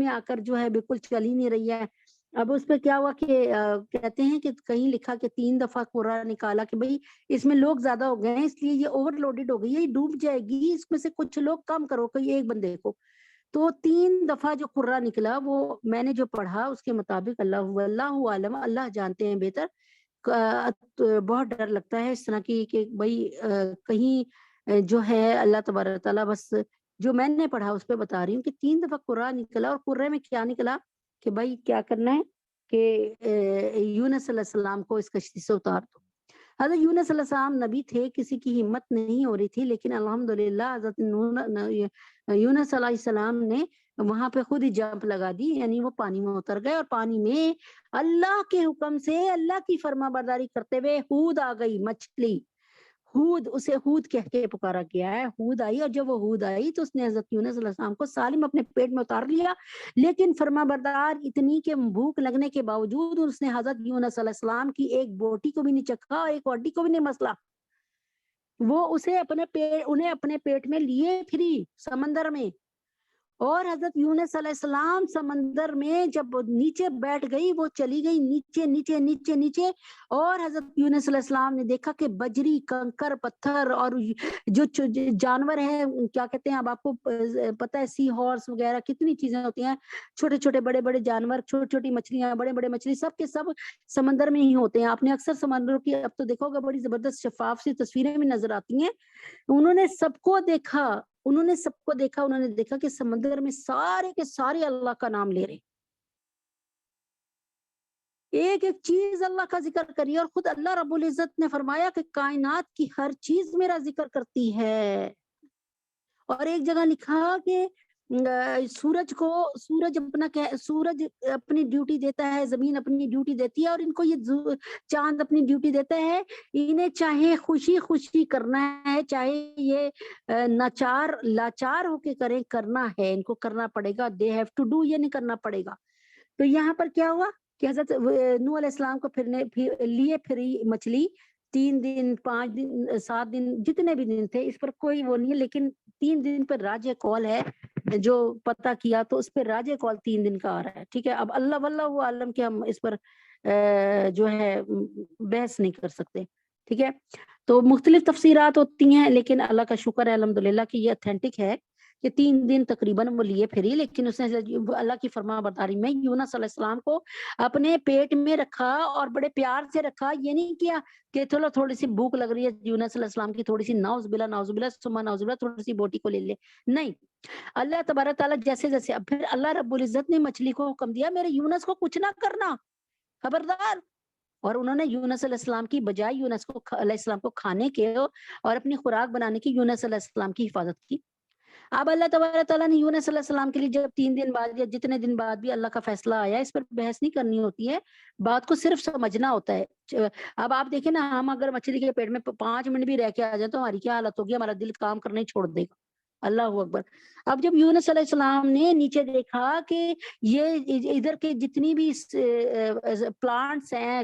آ کر جو ہے بالکل چل ہی نہیں رہی ہے۔ اب اس پہ کیا ہوا کہ کہتے ہیں کہ کہیں لکھا کہ 3 دفعہ قرآن نکالا کہ بھئی اس میں لوگ زیادہ ہو گئے ہیں، اس لیے یہ اوور لوڈڈ ہو گئی ہے، یہ ڈوب جائے گی، اس میں سے کچھ لوگ کم کرو، کوئی ایک بندے کو۔ تو 3 دفعہ جو قرہ نکلا، وہ میں نے جو پڑھا اس کے مطابق اللہ عالم، اللہ جانتے ہیں بہتر، بہت ڈر لگتا ہے اس طرح کی کہ بھئی کہیں جو ہے اللہ تبارک تعالیٰ، بس جو میں نے پڑھا اس پہ بتا رہی ہوں کہ 3 دفعہ قرہ نکلا، اور قرے میں کیا نکلا کہ بھئی کیا کرنا ہے کہ یونس علیہ السلام کو اس کشتی سے اتار دو۔ حضرت یونس علیہ السلام نبی تھے، کسی کی ہمت نہیں ہو رہی تھی، لیکن الحمدللہ حضرت یونس علیہ السلام نے وہاں پہ خود ہی جمپ لگا دی، یعنی وہ پانی میں اتر گئے، اور پانی میں اللہ کے حکم سے اللہ کی فرما برداری کرتے ہوئے ہود آ گئی، مچھلی ہود، اسے ہود کہہ کے پکارا گیا ہے، ہود آئی، اور جب وہ ہود آئی تو اس نے حضرت یونس علیہ السلام کو سالم اپنے پیٹ میں اتار لیا، لیکن فرما بردار اتنی کہ بھوک لگنے کے باوجود اس نے حضرت یونس علیہ السلام کی ایک بوٹی کو بھی نہیں چکھا، ایک ہڈی کو بھی نہیں مسلا، وہ انہیں اپنے پیٹ میں لیے پھری سمندر میں، اور حضرت یونس علیہ السلام سمندر میں جب نیچے بیٹھ گئی، وہ چلی گئی نیچے نیچے نیچے نیچے، اور حضرت یونس علیہ السلام نے دیکھا کہ بجری، کنکر، پتھر، اور جو جانور ہیں، کیا کہتے ہیں، اب آپ کو پتہ ہے سی ہارس وغیرہ کتنی چیزیں ہوتی ہیں، چھوٹے چھوٹے بڑے بڑے جانور، چھوٹی چھوٹی مچھلیاں، بڑے بڑے مچھلی، سب کے سب سمندر میں ہی ہوتے ہیں۔ آپ نے اکثر سمندروں کی اب تو دیکھو گے بڑی زبردست شفاف سی تصویریں بھی نظر آتی ہیں۔ انہوں نے سب کو دیکھا، انہوں نے دیکھا کہ سمندر میں سارے کے سارے اللہ کا نام لے رہے، ایک ایک چیز اللہ کا ذکر کری، اور خود اللہ رب العزت نے فرمایا کہ کائنات کی ہر چیز میرا ذکر کرتی ہے۔ اور ایک جگہ لکھا کہ سورج اپنی ڈیوٹی دیتا ہے، زمین اپنی ڈیوٹی دیتی ہے، اور ان کو یہ چاند اپنی ڈیوٹی دیتا ہے، انہیں چاہے خوشی خوشی کرنا ہے، چاہے یہ لاچار ہو کے کرنا ہے، ان کو کرنا پڑے گا، دے ہیو ٹو ڈو، یہ نہیں کرنا پڑے گا۔ تو یہاں پر کیا ہوا کہ حضرت نوح علیہ السلام کو لیے پھری مچھلی 3 دن 5 دن 7 دن جتنے بھی دن تھے، اس پر کوئی وہ نہیں ہے، لیکن 3 دن پر راج کال ہے جو پتہ کیا، تو اس پر راج کال 3 دن کا آ رہا ہے، ٹھیک ہے۔ اب اللہ واللہ عالم کہ ہم اس پر جو ہے بحث نہیں کر سکتے، ٹھیک ہے۔ تو مختلف تفسیرات ہوتی ہیں، لیکن اللہ کا شکر ہے الحمدللہ کہ یہ اتھینٹک ہے کہ 3 دن تقریباً وہ لیے پھری، لیکن اس نے اللہ کی فرما برداری میں یونس علیہ السلام کو اپنے پیٹ میں رکھا، اور بڑے پیار سے رکھا، یہ نہیں کیا کہ چلو تھوڑی سی بھوک لگ رہی ہے یونس علیہ السلام کی، تھوڑی سی نعوذ باللہ ثم نعوذ باللہ تھوڑی سی بوٹی کو لے لے، نہیں، اللہ تبارک تعالیٰ جیسے جیسے، اب پھر اللہ رب العزت نے مچھلی کو حکم دیا میرے یونس کو کچھ نہ کرنا، خبردار، اور انہوں نے یونس علیہ السلام کی بجائے یونس کو علیہ السلام کو کھانے کے اور اپنی خوراک بنانے کی یونس علیہ السلام کی حفاظت کی۔ اب اللہ تبارک تعالیٰ نے یونس علیہ السلام کے لیے جب 3 دن بعد یا جتنے دن بعد بھی اللہ کا فیصلہ آیا، اس پر بحث نہیں کرنی ہوتی ہے، بات کو صرف سمجھنا ہوتا ہے۔ اب آپ دیکھیں نا، ہم اگر مچھلی کے پیٹ میں 5 منٹ بھی رہ کے آ جائیں تو ہماری کیا حالت ہوگی، ہمارا دل کام کرنا ہی چھوڑ دے گا۔ اللہ اکبر۔ اب جب یونس علیہ السلام نے نیچے دیکھا کہ یہ ادھر کے جتنی بھی پلانٹس ہیں،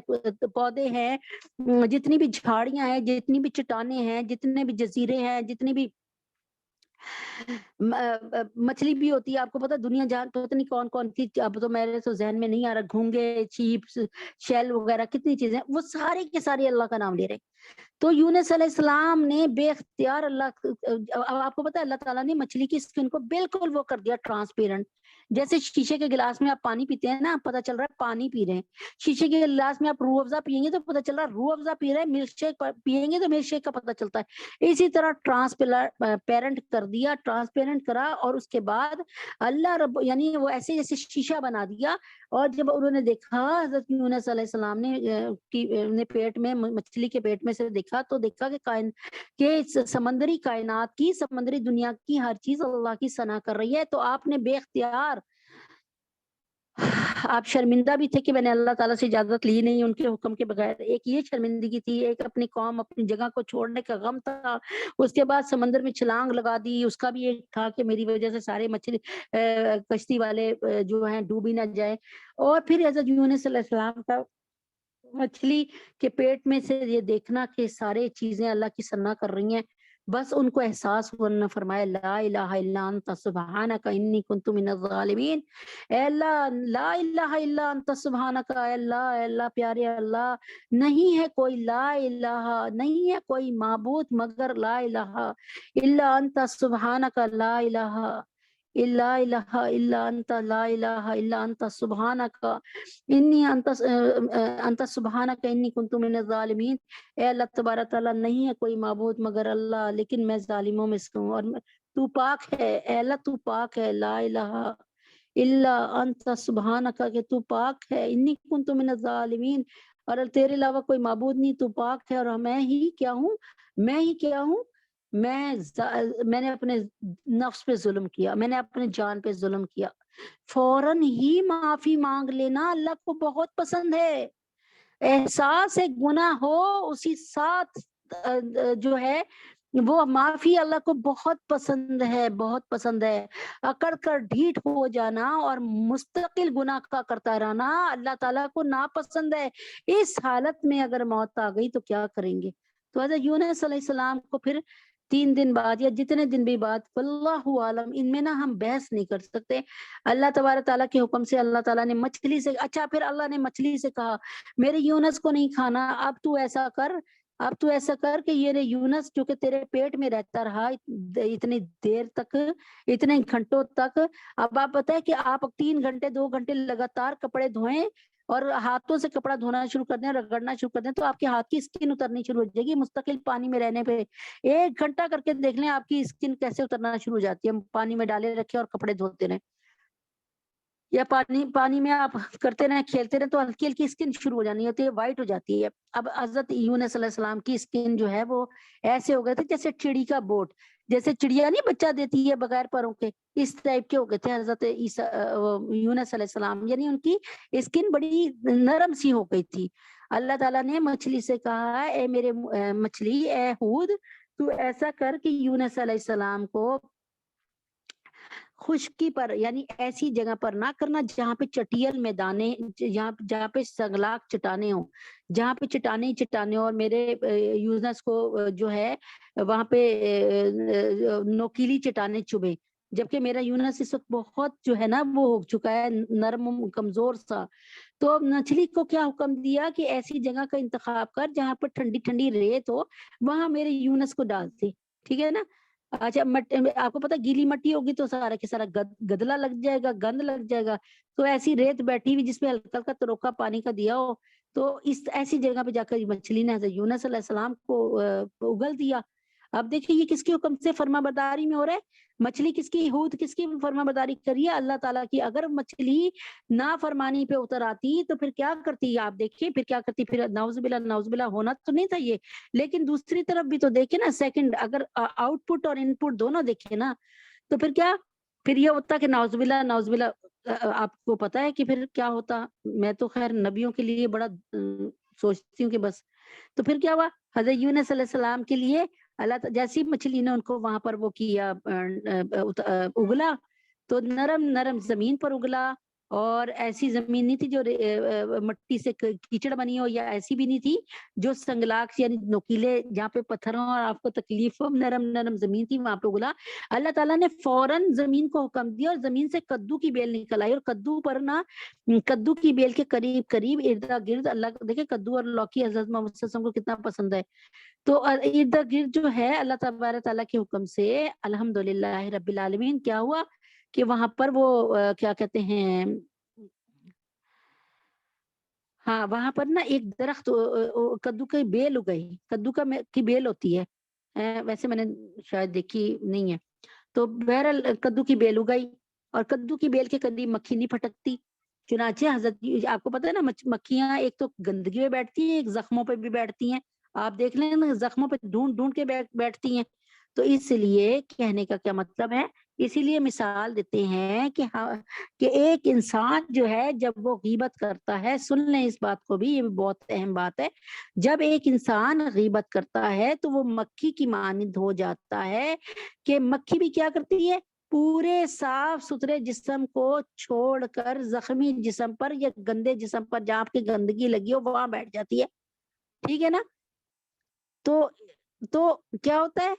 پودے ہیں، جتنی بھی جھاڑیاں ہیں، جتنی بھی چٹانیں ہیں، جتنے بھی جزیرے ہیں، جتنی بھی مچھلی بھی ہوتی ہے، آپ کو پتا دنیا جہاں پتہ نہیں کون کون سی، اب تو میرے تو ذہن میں نہیں آ رہا، گھونگے، چیپس، شیل وغیرہ، کتنی چیزیں، وہ سارے کے سارے اللہ کا نام لے رہے۔ تو یونس علیہ السلام نے بے اختیار اب آپ کو پتا ہے اللہ تعالیٰ نے مچھلی کی اسکن کو بالکل وہ کر دیا ٹرانسپیرنٹ، جیسے شیشے کے گلاس میں آپ پانی پیتے ہیں نا، پتا چل رہا ہے پانی پی رہے ہیں، شیشے کے گلاس میں آپ روح افزا پیئیں گے تو پتا چل رہا ہے روح افزا پی رہے ہیں، ملک شیک پیئیں گے تو ملک شیک کا پتا چلتا ہے۔ اسی طرح ٹرانسپیرنٹ کر دیا، ٹرانسپیرنٹ کرا، اور اس کے بعد اللہ رب یعنی وہ ایسے جیسے شیشہ بنا دیا۔ اور جب انہوں نے دیکھا حضرت یونس علیہ السلام نے پیٹ میں مچھلی کے پیٹ میں سے دیکھا تو دیکھا کہ سمندری کائنات کی، سمندری دنیا کی ہر چیز اللہ کی ثنا کر رہی ہے۔ تو آپ نے بے اختیار، آپ شرمندہ بھی تھے کہ میں نے اللہ تعالیٰ سے اجازت لی نہیں ان کے حکم کے بغیر، ایک یہ شرمندگی تھی، ایک اپنی قوم اپنی جگہ کو چھوڑنے کا غم تھا، اس کے بعد سمندر میں چھلانگ لگا دی، اس کا بھی ایک تھا کہ میری وجہ سے سارے مچھلی کشتی والے جو ہیں ڈوب ہی نہ جائیں۔ اور پھر حضرت یونس علیہ السلام کا مچھلی کے پیٹ میں سے یہ دیکھنا کہ سارے چیزیں اللہ کی ثنا کر رہی ہیں، بس ان کو احساس ہوا، انہوں نے فرمایا لا الہ الا انت سبحانک انی کنت من الظالمین۔ اے اللہ، لا الہ الا انت سبحانک، اے اللہ پیارے اللہ، نہیں ہے کوئی لا الہ، نہیں ہے کوئی معبود مگر لا الہ الا انت سبحانک، لا الہ الا الہ الا انت، لا الہ الا انت سبحانک انی انت سبحانک انی کنت من الظالمین۔ اے اللہ تبارک تعالیٰ، نہیں ہے کوئی معبود مگر اللہ، لیکن میں ظالموں میں سے ہوں، اور تو پاک ہے، اے اللہ تو پاک ہے، لا الہ الا انت سبحانک، کہ تو پاک ہے، انی کنت من الظالمین، اور تیرے علاوہ کوئی معبود نہیں، تو پاک ہے، اور میں ہی کیا ہوں، میں نے اپنے نفس پہ ظلم کیا، میں نے اپنے جان پہ ظلم کیا۔ فوراً ہی معافی مانگ لینا اللہ کو بہت پسند ہے۔ احساس ایک گناہ ہو اسی ساتھ جو ہے وہ معافی اللہ کو بہت پسند ہے، بہت پسند ہے۔ اکڑ کر ڈھیٹ ہو جانا اور مستقل گناہ کا کرتا رہنا اللہ تعالیٰ کو ناپسند ہے۔ اس حالت میں اگر موت آ گئی تو کیا کریں گے؟ تو حضرت یونس علیہ السلام کو پھر 3 دن بعد یا جتنے دن بھی بعد، واللہ عالم، ان میں نا ہم بحث نہیں کر سکتے، اللہ تبارک تعالیٰ کے حکم سے اللہ تعالیٰ نے مچھلی سے، اچھا پھر اللہ نے مچھلی سے کہا میرے یونس کو نہیں کھانا، اب تو ایسا کر کہ یہ یونس جو کہ تیرے پیٹ میں رہتا رہا اتنی دیر تک، اتنے گھنٹوں تک، اب آپ بتائیں کہ آپ 3 گھنٹے 2 گھنٹے لگاتار کپڑے دھوئیں اور ہاتھوں سے کپڑا دھونا شروع کر دیں، رگڑنا شروع کر دیں، تو آپ کے ہاتھ کی اسکن اترنی شروع ہو جائے گی پانی پانی میں رہنے پہ۔ 1 گھنٹہ کر کے دیکھ لیں آپ کی اسکن کیسے اترنا شروع ہو جاتی ہے، پانی میں ڈالے رکھے اور کپڑے دھوتے رہیں، یا پانی میں آپ کرتے رہیں کھیلتے رہیں تو ہلکی ہلکی اسکن شروع ہو جانی ہوتی ہے، وائٹ ہو جاتی ہے۔ اب حضرت یونس علیہ السلام کی اسکن جو ہے وہ ایسے ہو گئے تھے جیسے چڑی کا بوٹ، جیسے چڑیا نہیں بچہ دیتی ہے بغیر پروں کے، اس ٹائپ کے ہو گئے تھے حضرت یونس علیہ السلام، یعنی ان کی اسکن بڑی نرم سی ہو گئی تھی۔ اللہ تعالیٰ نے مچھلی سے کہا اے میرے مچھلی، اے ہود، تو ایسا کر کہ یونس علیہ السلام کو خشکی پر یعنی ایسی جگہ پر نہ کرنا جہاں پہ چٹیل میدانے، جہاں پہ سگلاک چٹانے ہوں، جہاں پہ چٹانے ہی چٹانے ہوں، اور میرے یونس کو جو ہے وہاں پہ نوکیلی چٹانے چبھے، جبکہ میرا یونس اس وقت بہت جو ہے نا وہ ہو چکا ہے نرم کمزور سا۔ تو مچھلی کو کیا حکم دیا کہ ایسی جگہ کا انتخاب کر جہاں پر ٹھنڈی ٹھنڈی ریت ہو، وہاں میرے یونس کو ڈالتے، ٹھیک ہے نا۔ اچھا آپ کو پتا گیلی مٹی ہوگی تو سارا کے سارا گدلا لگ جائے گا، گند لگ جائے گا، تو ایسی ریت بیٹھی ہوئی جس میں ہلکا ہلکا تروکا پانی کا دیا ہو، تو اس ایسی جگہ پہ جا کر مچھلی نے حضرت یونس علیہ السلام کو اگل دیا۔ اب دیکھیں یہ کس کے حکم سے فرما برداری میں ہو رہا ہے؟ مچھلی کس کی، ہود کس کی فرما برداری کر رہی ہے؟ اللہ تعالیٰ کی۔ اگر مچھلی نافرمانی پہ اتر آتی تو پھر کیا کرتی؟ آپ دیکھیں پھر کیا کرتی، پھر نعوذ باللہ ہونا تو نہیں تھا یہ۔ لیکن دوسری طرف بھی تو دیکھیں نا، سیکنڈ اگر آؤٹ پٹ اور ان پٹ دونوں دیکھیں نا، تو پھر کیا، پھر یہ ہوتا کہ نعوذ باللہ آپ کو پتا ہے کہ پھر کیا ہوتا؟ میں تو خیر نبیوں کے لیے بڑا سوچتی ہوں کہ بس، تو پھر کیا ہوا؟ حضرت یونس علیہ السلام کے لیے اللہ جیسی مچھلی نے ان کو وہاں پر وہ کیا اگلا، تو نرم نرم زمین پر اگلا، اور ایسی زمین نہیں تھی جو مٹی سے کیچڑ بنی ہو، یا ایسی بھی نہیں تھی جو سنگلاخ یعنی نوکیلے جہاں پہ پتھر ہوں اور آپ کو تکلیف ہو، نرم نرم زمین تھی وہاں پہ اگلا۔ اللہ تعالیٰ نے فوراً زمین کو حکم دیا اور زمین سے کدو کی بیل نکل آئی، اور کدو پر نا، کدو کی بیل کے قریب قریب ارد گرد، اللہ دیکھیں کدو اور لوکی حضرت محمد صلی اللہ علیہ وسلم کو کتنا پسند ہے، تو ارد گرد جو ہے اللہ تبارک تعالیٰ کے حکم سے الحمدللہ رب العالمین کیا ہوا کہ وہاں پر وہ کیا کہتے ہیں، ہاں وہاں پر نا ایک درخت کدو کی بیل اگئی، کدو کی بیل ہوتی ہے، ویسے میں نے شاید دیکھی نہیں ہے، تو بہرحال کدو کی بیل اگئی، اور کدو کی بیل کے قریب مکھی نہیں پھٹکتی۔ چنانچہ حضرت آپ کو پتا ہے نا، مکھیاں ایک تو گندگی میں بیٹھتی ہیں، ایک زخموں پہ بھی بیٹھتی ہیں، آپ دیکھ لیں نا زخموں پہ ڈھونڈ ڈھونڈ کے بیٹھتی ہیں۔ تو اس لیے کہنے کا کیا مطلب ہے، اسی لیے مثال دیتے ہیں کہ ایک انسان جو ہے جب وہ غیبت کرتا ہے، سن لیں اس بات کو بھی، یہ بھی بہت اہم بات ہے، جب ایک انسان غیبت کرتا ہے تو وہ مکھی کی مانند ہو جاتا ہے، کہ مکھی بھی کیا کرتی ہے، پورے صاف ستھرے جسم کو چھوڑ کر زخمی جسم پر یا گندے جسم پر جہاں کی گندگی لگی ہو وہاں بیٹھ جاتی ہے، ٹھیک ہے نا؟ تو کیا ہوتا ہے،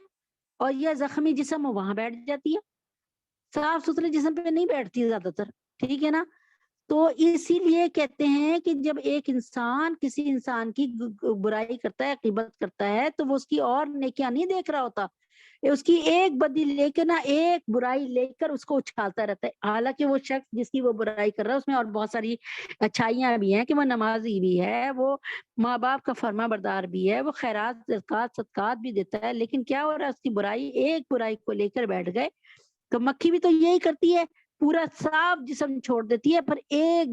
اور یہ زخمی جسم وہاں بیٹھ جاتی ہے، صاف ستھرے جسم پہ نہیں بیٹھتی زیادہ تر، ٹھیک ہے نا؟ تو اسی لیے کہتے ہیں کہ جب ایک انسان کسی انسان کی برائی کرتا ہے، غیبت کرتا ہے، تو وہ اس کی اور نیکیاں نہیں دیکھ رہا ہوتا، اس کی ایک بدی لے کے نا، ایک برائی لے کر اس کو اچھالتا رہتا ہے، حالانکہ وہ شخص جس کی وہ برائی کر رہا ہے اس میں اور بہت ساری اچھائیاں بھی ہیں، کہ وہ نمازی بھی ہے، وہ ماں باپ کا فرما بردار بھی ہے، وہ خیرات زکوٰۃ صدقات بھی دیتا ہے، لیکن کیا ہو رہا ہے، اس کی برائی، ایک برائی کو لے کر بیٹھ گئے۔ تو مکھی بھی تو یہی کرتی ہے، پورا صاف جسم چھوڑ دیتی ہے، پر ایک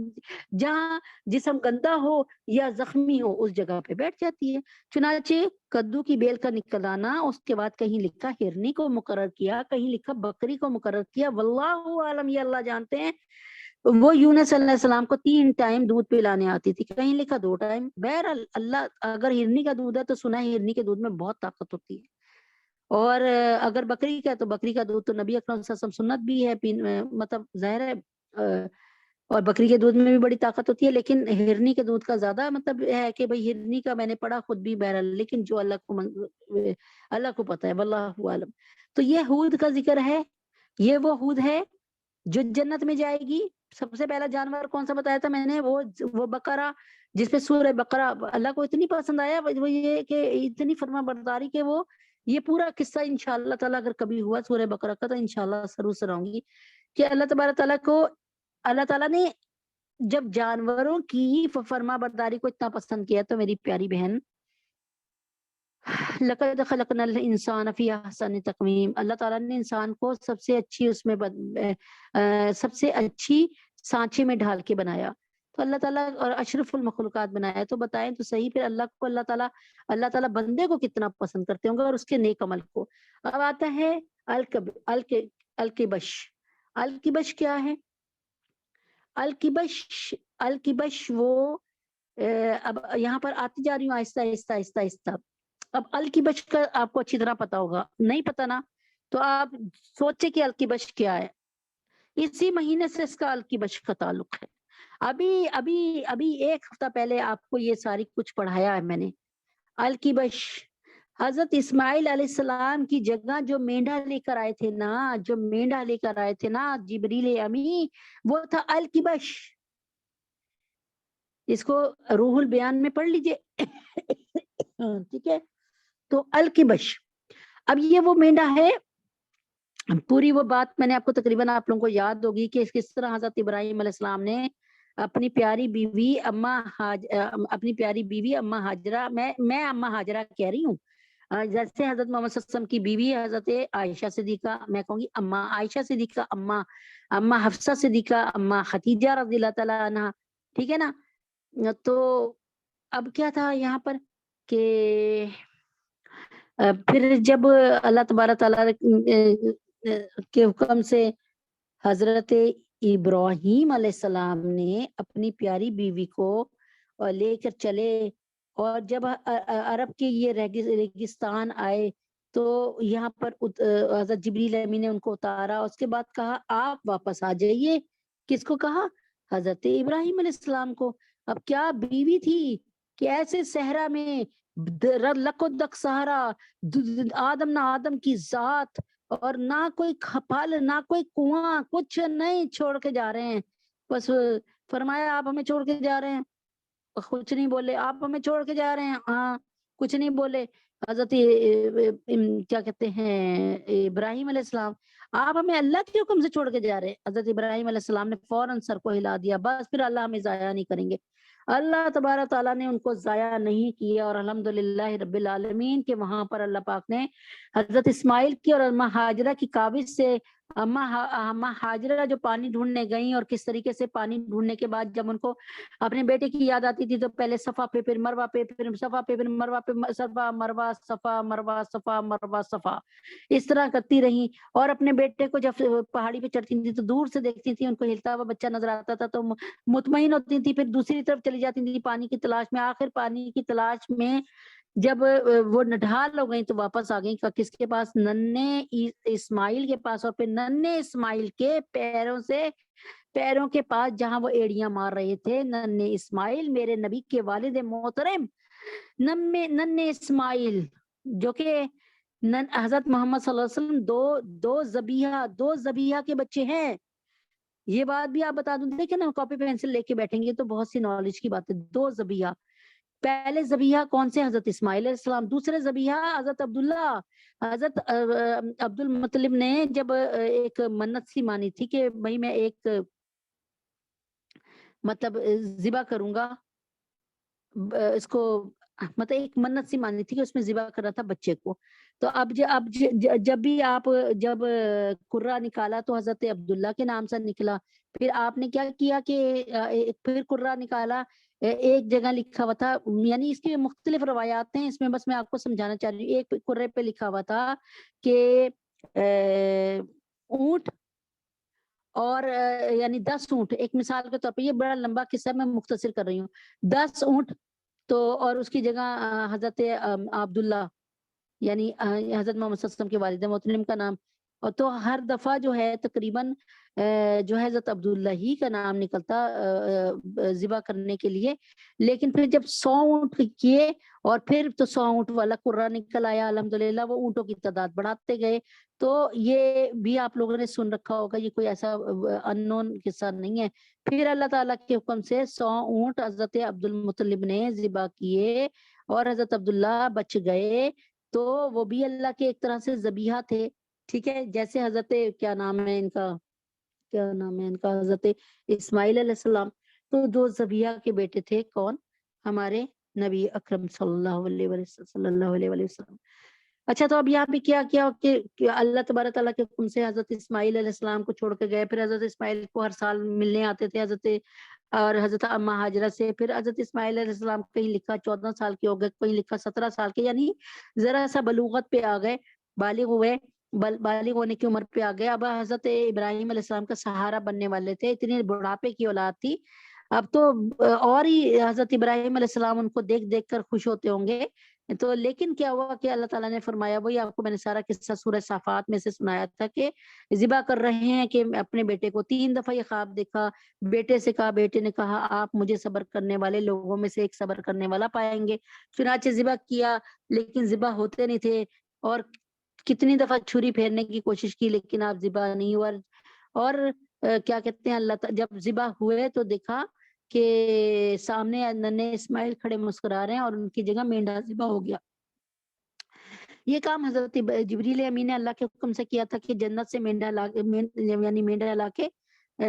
جہاں جسم گندا ہو یا زخمی ہو اس جگہ پہ بیٹھ جاتی ہے۔ چنانچہ کدو کی بیل کا نکل آنا، اس کے بعد کہیں لکھا ہرنی کو مقرر کیا، کہیں لکھا بکری کو مقرر کیا، واللہ عالم، یہ اللہ جانتے ہیں۔ وہ یونس علیہ السلام کو 3 ٹائم دودھ پلانے آتی تھی، کہیں لکھا 2 ٹائم، بہرحال اللہ، اگر ہرنی کا دودھ ہے تو سنا ہے ہرنی کے دودھ میں بہت طاقت ہوتی ہے، اور اگر بکری کا ہے تو بکری کا دودھ تو نبی اکرم صلی اللہ علیہ وسلم سنت بھی ہے، مطلب ظاہر ہے، اور بکری کے دودھ میں بھی بڑی طاقت ہوتی ہے، لیکن ہرنی کے دودھ کا زیادہ مطلب ہے کہ بھئی ہرنی کا میں نے پڑھا خود بھی بہرحال، لیکن جو اللہ کو پتہ ہے، واللہ عالم۔ تو یہ ہود کا ذکر ہے، یہ وہ ہود ہے جو جنت میں جائے گی۔ سب سے پہلا جانور کون سا بتایا تھا میں نے، وہ بقرہ، جس پہ سورہ بقرہ اللہ کو اتنی پسند آیا، وہ یہ کہ اتنی فرما برداری کہ وہ یہ پورا قصہ انشاءاللہ تعالیٰ اگر کبھی ہوا سورہ بقرہ کا تو انشاءاللہ ضرور سناؤں گی، کہ اللہ تبارک تعالیٰ کو، اللہ تعالیٰ نے جب جانوروں کی فرما برداری کو اتنا پسند کیا تو میری پیاری بہن، لقد خلقنا الانسان فی احسن تقویم، اللہ تعالیٰ نے انسان کو سب سے اچھی اس میں سب سے اچھی سانچے میں ڈھال کے بنایا، تو اللہ تعالیٰ اور اشرف المخلوقات بنایا، تو بتائیں تو صحیح پھر اللہ تعالیٰ بندے کو کتنا پسند کرتے ہوں گے اور اس کے نیک عمل کو۔ اب آتا ہے الکبش۔ الکبش کیا ہے؟ الکبش وہ اب یہاں پر آتی جا رہی ہوں آہستہ آہستہ آہستہ آہستہ۔ اب الکبش کا آپ کو اچھی طرح پتا ہوگا، نہیں پتا نا تو آپ سوچے کہ الکبش کیا ہے، اسی مہینے سے اس کا الکبش کا تعلق ہے۔ ابھی 1 ہفتہ پہلے آپ کو یہ ساری کچھ پڑھایا ہے میں نے۔ الکبش حضرت اسماعیل علیہ السلام کی جگہ جو مینڈا لے کر آئے تھے نا جبریل امی، وہ تھا الکبش۔ اس کو روح البیان میں پڑھ لیجئے، ٹھیک ہے؟ تو الکبش، اب یہ وہ مینڈا ہے، پوری وہ بات میں نے آپ کو تقریباً آپ لوگوں کو یاد ہوگی کہ کس طرح حضرت ابراہیم علیہ السلام نے اپنی پیاری بیوی اماں ہاجرہ، میں اماں ہاجرہ کہہ رہی ہوں، جیسے حضرت محمد صلی اللہ علیہ وسلم کی بیوی حضرت عائشہ صدیقہ، میں کہوں گی اما عائشہ صدیقہ، اما حفصہ صدیقہ، اما خدیجہ رضی اللہ تعالیٰ عنہا، ٹھیک ہے نا. تو اب کیا تھا یہاں پر کہ پھر جب اللہ تبارک تعالیٰ کے حکم سے حضرت ابراہیم علیہ السلام نے اپنی پیاری بیوی کو لے کر چلے، اور جب عرب کے یہ ریگستان آئے تو یہاں پر حضرت جبریل امین نے ان کو اتارا، اس کے بعد کہا آپ واپس آ جائیے. کس کو کہا؟ حضرت ابراہیم علیہ السلام کو. اب کیا بیوی تھی کہ ایسے صحرا میں لکو دک سہارا، آدم نہ آدم کی ذات، اور نہ کوئی کھپل نہ کوئی کنواں، کچھ نہیں، چھوڑ کے جا رہے ہیں. بس فرمایا آپ ہمیں چھوڑ کے جا رہے ہیں؟ کچھ نہیں بولے. آپ ہمیں چھوڑ کے جا رہے ہیں؟ ہاں. کچھ نہیں بولے. حضرت کیا کہتے ہیں ابراہیم علیہ السلام، آپ ہمیں اللہ کے حکم سے چھوڑ کے جا رہے ہیں؟ حضرت ابراہیم علیہ السلام نے فوراً سر کو ہلا دیا، بس پھر اللہ ہمیں ضائع نہیں کریں گے. اللہ تبارک تعالیٰ نے ان کو ضائع نہیں کیا، اور الحمدللہ رب العالمین کے وہاں پر اللہ پاک نے حضرت اسماعیل کی اور اما ہاجرہ کی کاوش سے اما ہاجرہ جو پانی ڈھونڈنے گئیں، اور کس طریقے سے پانی ڈھونڈنے کے بعد جب ان کو اپنے بیٹے کی یاد آتی تھی تو پہلے صفا پہ، پھر مروہ پہ، پھر صفا پہ، پھر مروہ پہ، صفا مروہ صفا مروہ صفا مروہ صفا، اس طرح کرتی رہیں. اور اپنے بیٹے کو جب پہاڑی پہ چڑھتی تھی تو دور سے دیکھتی تھی، ان کو ہلتا ہوا بچہ نظر آتا تھا تو مطمئن ہوتی تھی، پھر دوسری طرف چلی جاتی تھی پانی کی تلاش میں. آخر پانی کی تلاش میں جب وہ نڈھال ہو گئی تو واپس آ گئی. کس کے پاس؟ ننھے اسماعیل کے پاس. اور پھر ننھے اسماعیل کے پیروں کے پاس جہاں وہ ایڑیاں مار رہے تھے، ننھے اسماعیل میرے نبی کے والد محترم ننھے اسماعیل جو کہ حضرت محمد صلی اللہ علیہ وسلم دو ذبیحہ کے بچے ہیں. یہ بات بھی آپ بتا دوں، دیکھیں نا کاپی پینسل لے کے بیٹھیں گے تو بہت سی نالج کی بات ہے. 2 ذبیحہ. پہلے ذبیحہ کون سے؟ حضرت اسماعیل علیہ السلام. دوسرے ذبیحہ حضرت عبداللہ. حضرت عبد المطلب نے جب ایک منت سی مانی تھی کہ بھائی میں ایک مطلب ذبح کروں گا، اس کو مطلب ایک منت سی مانی تھی کہ اس میں ذبح کر رہا تھا بچے کو. تو اب جب بھی آپ جب قرہ نکالا تو حضرت عبداللہ کے نام سے نکلا. پھر آپ نے کیا کیا کہ پھر قرہ نکالا، ایک جگہ لکھا ہوا تھا، یعنی اس کی مختلف روایات ہیں، اس میں بس میں آپ کو سمجھانا چاہ رہی ہوں. ایک قرے پہ لکھا ہوا تھا کہ اونٹ اور یعنی 10 اونٹ، ایک مثال کے طور پہ، یہ بڑا لمبا قصہ میں مختصر کر رہی ہوں. 10 اونٹ تو، اور اس کی جگہ حضرت عبداللہ یعنی حضرت محمد صلی اللہ علیہ وسلم کے والد محترم کا نام. اور تو ہر دفعہ جو ہے تقریباً جو ہے حضرت عبداللہ ہی کا نام نکلتا ذبح کرنے کے لیے. لیکن پھر جب 100 اونٹ کیے اور پھر تو 100 اونٹ والا قرہ نکل آیا. الحمدللہ وہ اونٹوں کی تعداد بڑھاتے گئے. تو یہ بھی آپ لوگوں نے سن رکھا ہوگا، یہ کوئی ایسا ان نون قصہ نہیں ہے. پھر اللہ تعالیٰ کے حکم سے 100 اونٹ حضرت عبد المطلب نے ذبح کیے اور حضرت عبداللہ بچ گئے. تو وہ بھی اللہ کے ایک طرح سے ذبیحہ تھے، ٹھیک ہے. جیسے حضرت کیا نام ہے ان کا حضرت اسماعیل علیہ السلام. تو 2 ذبیحہ کے بیٹے تھے. کون؟ ہمارے نبی اکرم صلی اللہ علیہ وسلم. اچھا، تو اب یہاں پہ کیا کیا کہ اللہ تبارک تعالیٰ کے حکم سے حضرت اسماعیل علیہ السلام کو چھوڑ کے گئے. پھر حضرت اسماعیل کو ہر سال ملنے آتے تھے حضرت اما ہاجرہ سے. پھر حضرت اسماعیل علیہ السلام کہیں لکھا 14 سال کے ہو گئے، کہیں لکھا 17 سال کے، یعنی ذرا سا بلوغت پہ آ گئے، بالغ ہوئے، بالغ ہونے کی عمر پہ آ گئے. اب حضرت ابراہیم علیہ السلام کا سہارا بننے والے تھے، اتنی بڑھاپے کی اولاد تھی. اب تو اور ہی حضرت ابراہیم علیہ السلام ان کو دیکھ دیکھ کر خوش ہوتے ہوں گے. تو لیکن کیا ہوا کہ اللہ تعالیٰ نے فرمایا، وہی آپ کو میں نے سارا قصہ سورہ صافات میں سے سنایا تھا کہ ذبح کر رہے ہیں کہ اپنے بیٹے کو 3 دفعہ یہ خواب دیکھا. بیٹے سے کہا، بیٹے نے کہا آپ مجھے صبر کرنے والے لوگوں میں سے ایک صبر کرنے والا پائیں گے. چنانچہ ذبح کیا، لیکن ذبح ہوتے نہیں تھے. اور کتنی دفعہ چھری پھیرنے کی کوشش کی لیکن آپ ذبح نہیں ہوا. اور کیا کہتے ہیں اللہ جب ذبح ہوئے تو دیکھا کہ سامنے ننھے اسماعیل کھڑے مسکرا رہے ہیں اور ان کی جگہ مینڈا ذبح ہو گیا. یہ کام حضرت جبریل امین نے اللہ کے حکم سے کیا تھا کہ جنت سے مینڈا لا کے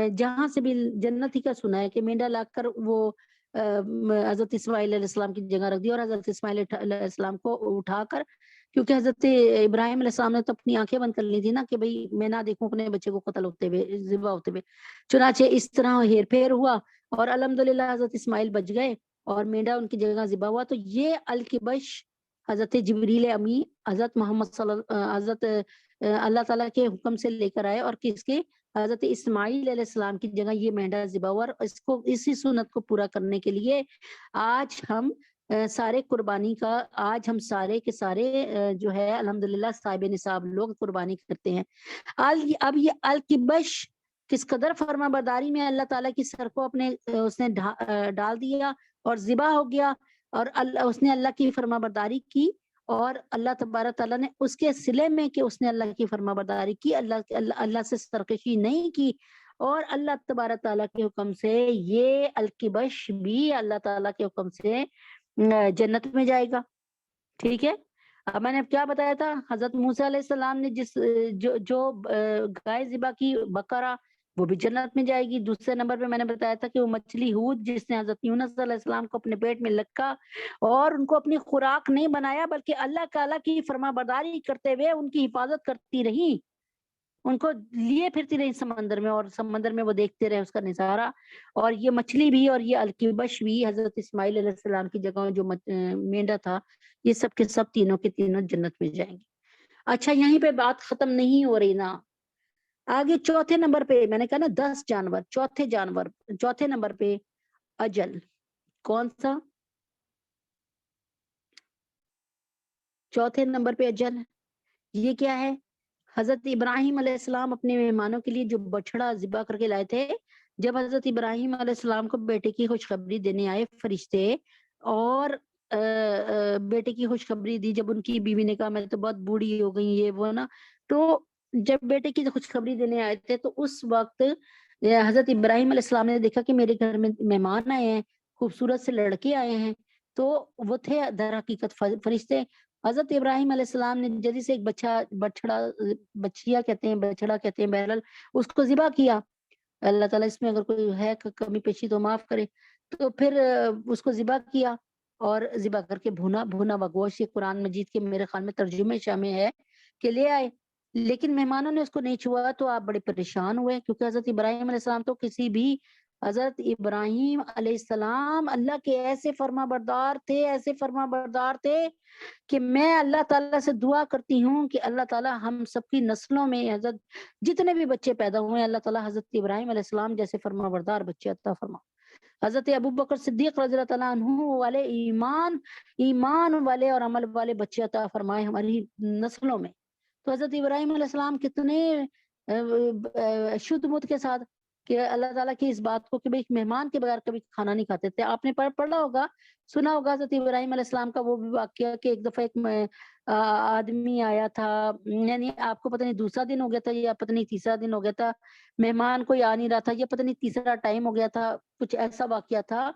جہاں سے بھی جنت ہی کا سنا ہے کہ مینڈا لا کر وہ حضرت اسماعیل علیہ السلام کی جگہ رکھ دی اور حضرت اسماعیل علیہ السلام کو اٹھا کر کیونکہ حضرت ابراہیم علیہ السلام نے تو اپنی آنکھیں بند کر لی تھی نا کہ بھئی میں نہ دیکھوں اپنے بچے کو قتل ہوتے ہوئے، ذبح ہوتے ہوئے. چنانچہ اس طرح ہیر پھیر ہوا اور الحمدللہ حضرت اسماعیل بچ گئے اور مینڈا ان کی جگہ ذبح ہوا. تو یہ الکبش حضرت جبریل امی حضرت محمد حضرت اللہ تعالیٰ کے حکم سے لے کر آئے اور کس کے حضرت اسماعیل علیہ السلام کی جگہ یہ مینڈا ذبح ہوا. اور اس کو اسی سنت کو پورا کرنے کے لیے آج ہم سارے قربانی کا آج ہم سارے کے سارے جو ہے الحمدللہ صاحب نصاب لوگ قربانی کرتے ہیں. اب یہ الکبش کس قدر فرما برداری میں اللہ تعالیٰ کی سر کو اپنے اس نے ڈال دیا اور ذبح ہو گیا اور اس نے اللہ کی فرما برداری کی اور اللہ تبارک تعالیٰ نے اس کے صلے میں کہ اس نے اللہ کی فرما برداری کی، اللہ سے سرکشی نہیں کی اور اللہ تبارک تعالیٰ کے حکم سے یہ الکبش بھی اللہ تعالیٰ کے حکم سے جنت میں جائے گا. ٹھیک ہے. اب میں نے کیا بتایا تھا، حضرت موسیٰ علیہ السلام نے جو گائے ذبح کی بقرہ وہ بھی جنت میں جائے گی. دوسرے نمبر پہ میں نے بتایا تھا کہ وہ مچھلی ہود جس نے حضرت یونس علیہ السلام کو اپنے پیٹ میں لکھا اور ان کو اپنی خوراک نہیں بنایا بلکہ اللہ تعالیٰ کی فرما برداری کرتے ہوئے ان کی حفاظت کرتی رہی، ان کو لیے پھرتی رہی سمندر میں اور سمندر میں وہ دیکھتے رہے اس کا نظارہ. اور یہ مچھلی بھی اور یہ الکبش بھی حضرت اسماعیل علیہ السلام کی جگہ جو مینڈا تھا، یہ سب کے سب تینوں کے تینوں جنت میں جائیں گے. اچھا یہیں پہ بات ختم نہیں ہو رہی نا، آگے چوتھے نمبر پہ میں نے کہا نا 10 جانور، چوتھے نمبر پہ اجل. کون سا؟ چوتھے نمبر پہ اجل. یہ کیا ہے؟ حضرت ابراہیم علیہ السلام اپنے مہمانوں کے لیے جو بچڑا ذبح کر کے لائے تھے، جب حضرت ابراہیم علیہ السلام کو بیٹے کی خوشخبری دینے آئے فرشتے اور بیٹے کی خوشخبری دی، جب ان کی بیوی نے کہا میں تو بہت بوڑھی ہو گئی یہ وہ نا، تو جب بیٹے کی خوشخبری دینے آئے تھے تو اس وقت حضرت ابراہیم علیہ السلام نے دیکھا کہ میرے گھر میں مہمان آئے ہیں، خوبصورت سے لڑکے آئے ہیں. تو وہ تھے در حقیقت فرشتے. حضرت ابراہیم علیہ السلام نے جلدی سے ایک بچڑا کہتے ہیں بہرحال اس کو ذبح کیا. اللہ تعالیٰ اس میں اگر کوئی ہے کمی پیشی تو معاف کرے. تو پھر اس کو ذبح کیا اور ذبح کر کے بھونا ہوا گوشت، یہ قرآن مجید کے میرے خیال میں ترجمے شامل ہے کہ لے آئے. لیکن مہمانوں نے اس کو نہیں چھوا تو آپ بڑے پریشان ہوئے کیونکہ حضرت ابراہیم علیہ السلام تو حضرت ابراہیم علیہ السلام اللہ کے ایسے فرما بردار تھے کہ میں اللہ تعالیٰ سے دعا کرتی ہوں کہ اللہ تعالیٰ ہم سب کی نسلوں میں حضرت جتنے بھی بچے پیدا ہوئے اللہ تعالیٰ حضرت ابراہیم علیہ السلام جیسے فرما بردار بچے عطا فرما. حضرت ابوبکر صدیق رضی اللہ تعالیٰ عنہ والے ایمان والے اور عمل والے بچے عطا فرمائے ہماری نسلوں میں. تو حضرت ابراہیم علیہ السلام کتنے شدھ مت کے ساتھ کہ اللہ تعالیٰ کی اس بات کو کہ بھئی مہمان کے بغیر کبھی کھانا نہیں کھاتے تھے. آپ نے پڑھا ہوگا، سنا ہوگا حضرت ابراہیم علیہ السلام کا وہ بھی واقعہ کہ ایک دفعہ ایک آدمی آیا تھا، یعنی آپ کو پتہ نہیں دوسرا دن ہو گیا تھا یا پتہ نہیں تیسرا دن ہو گیا تھا، مہمان کوئی آ نہیں رہا تھا یا پتہ نہیں تیسرا ٹائم ہو گیا تھا، کچھ ایسا واقعہ تھا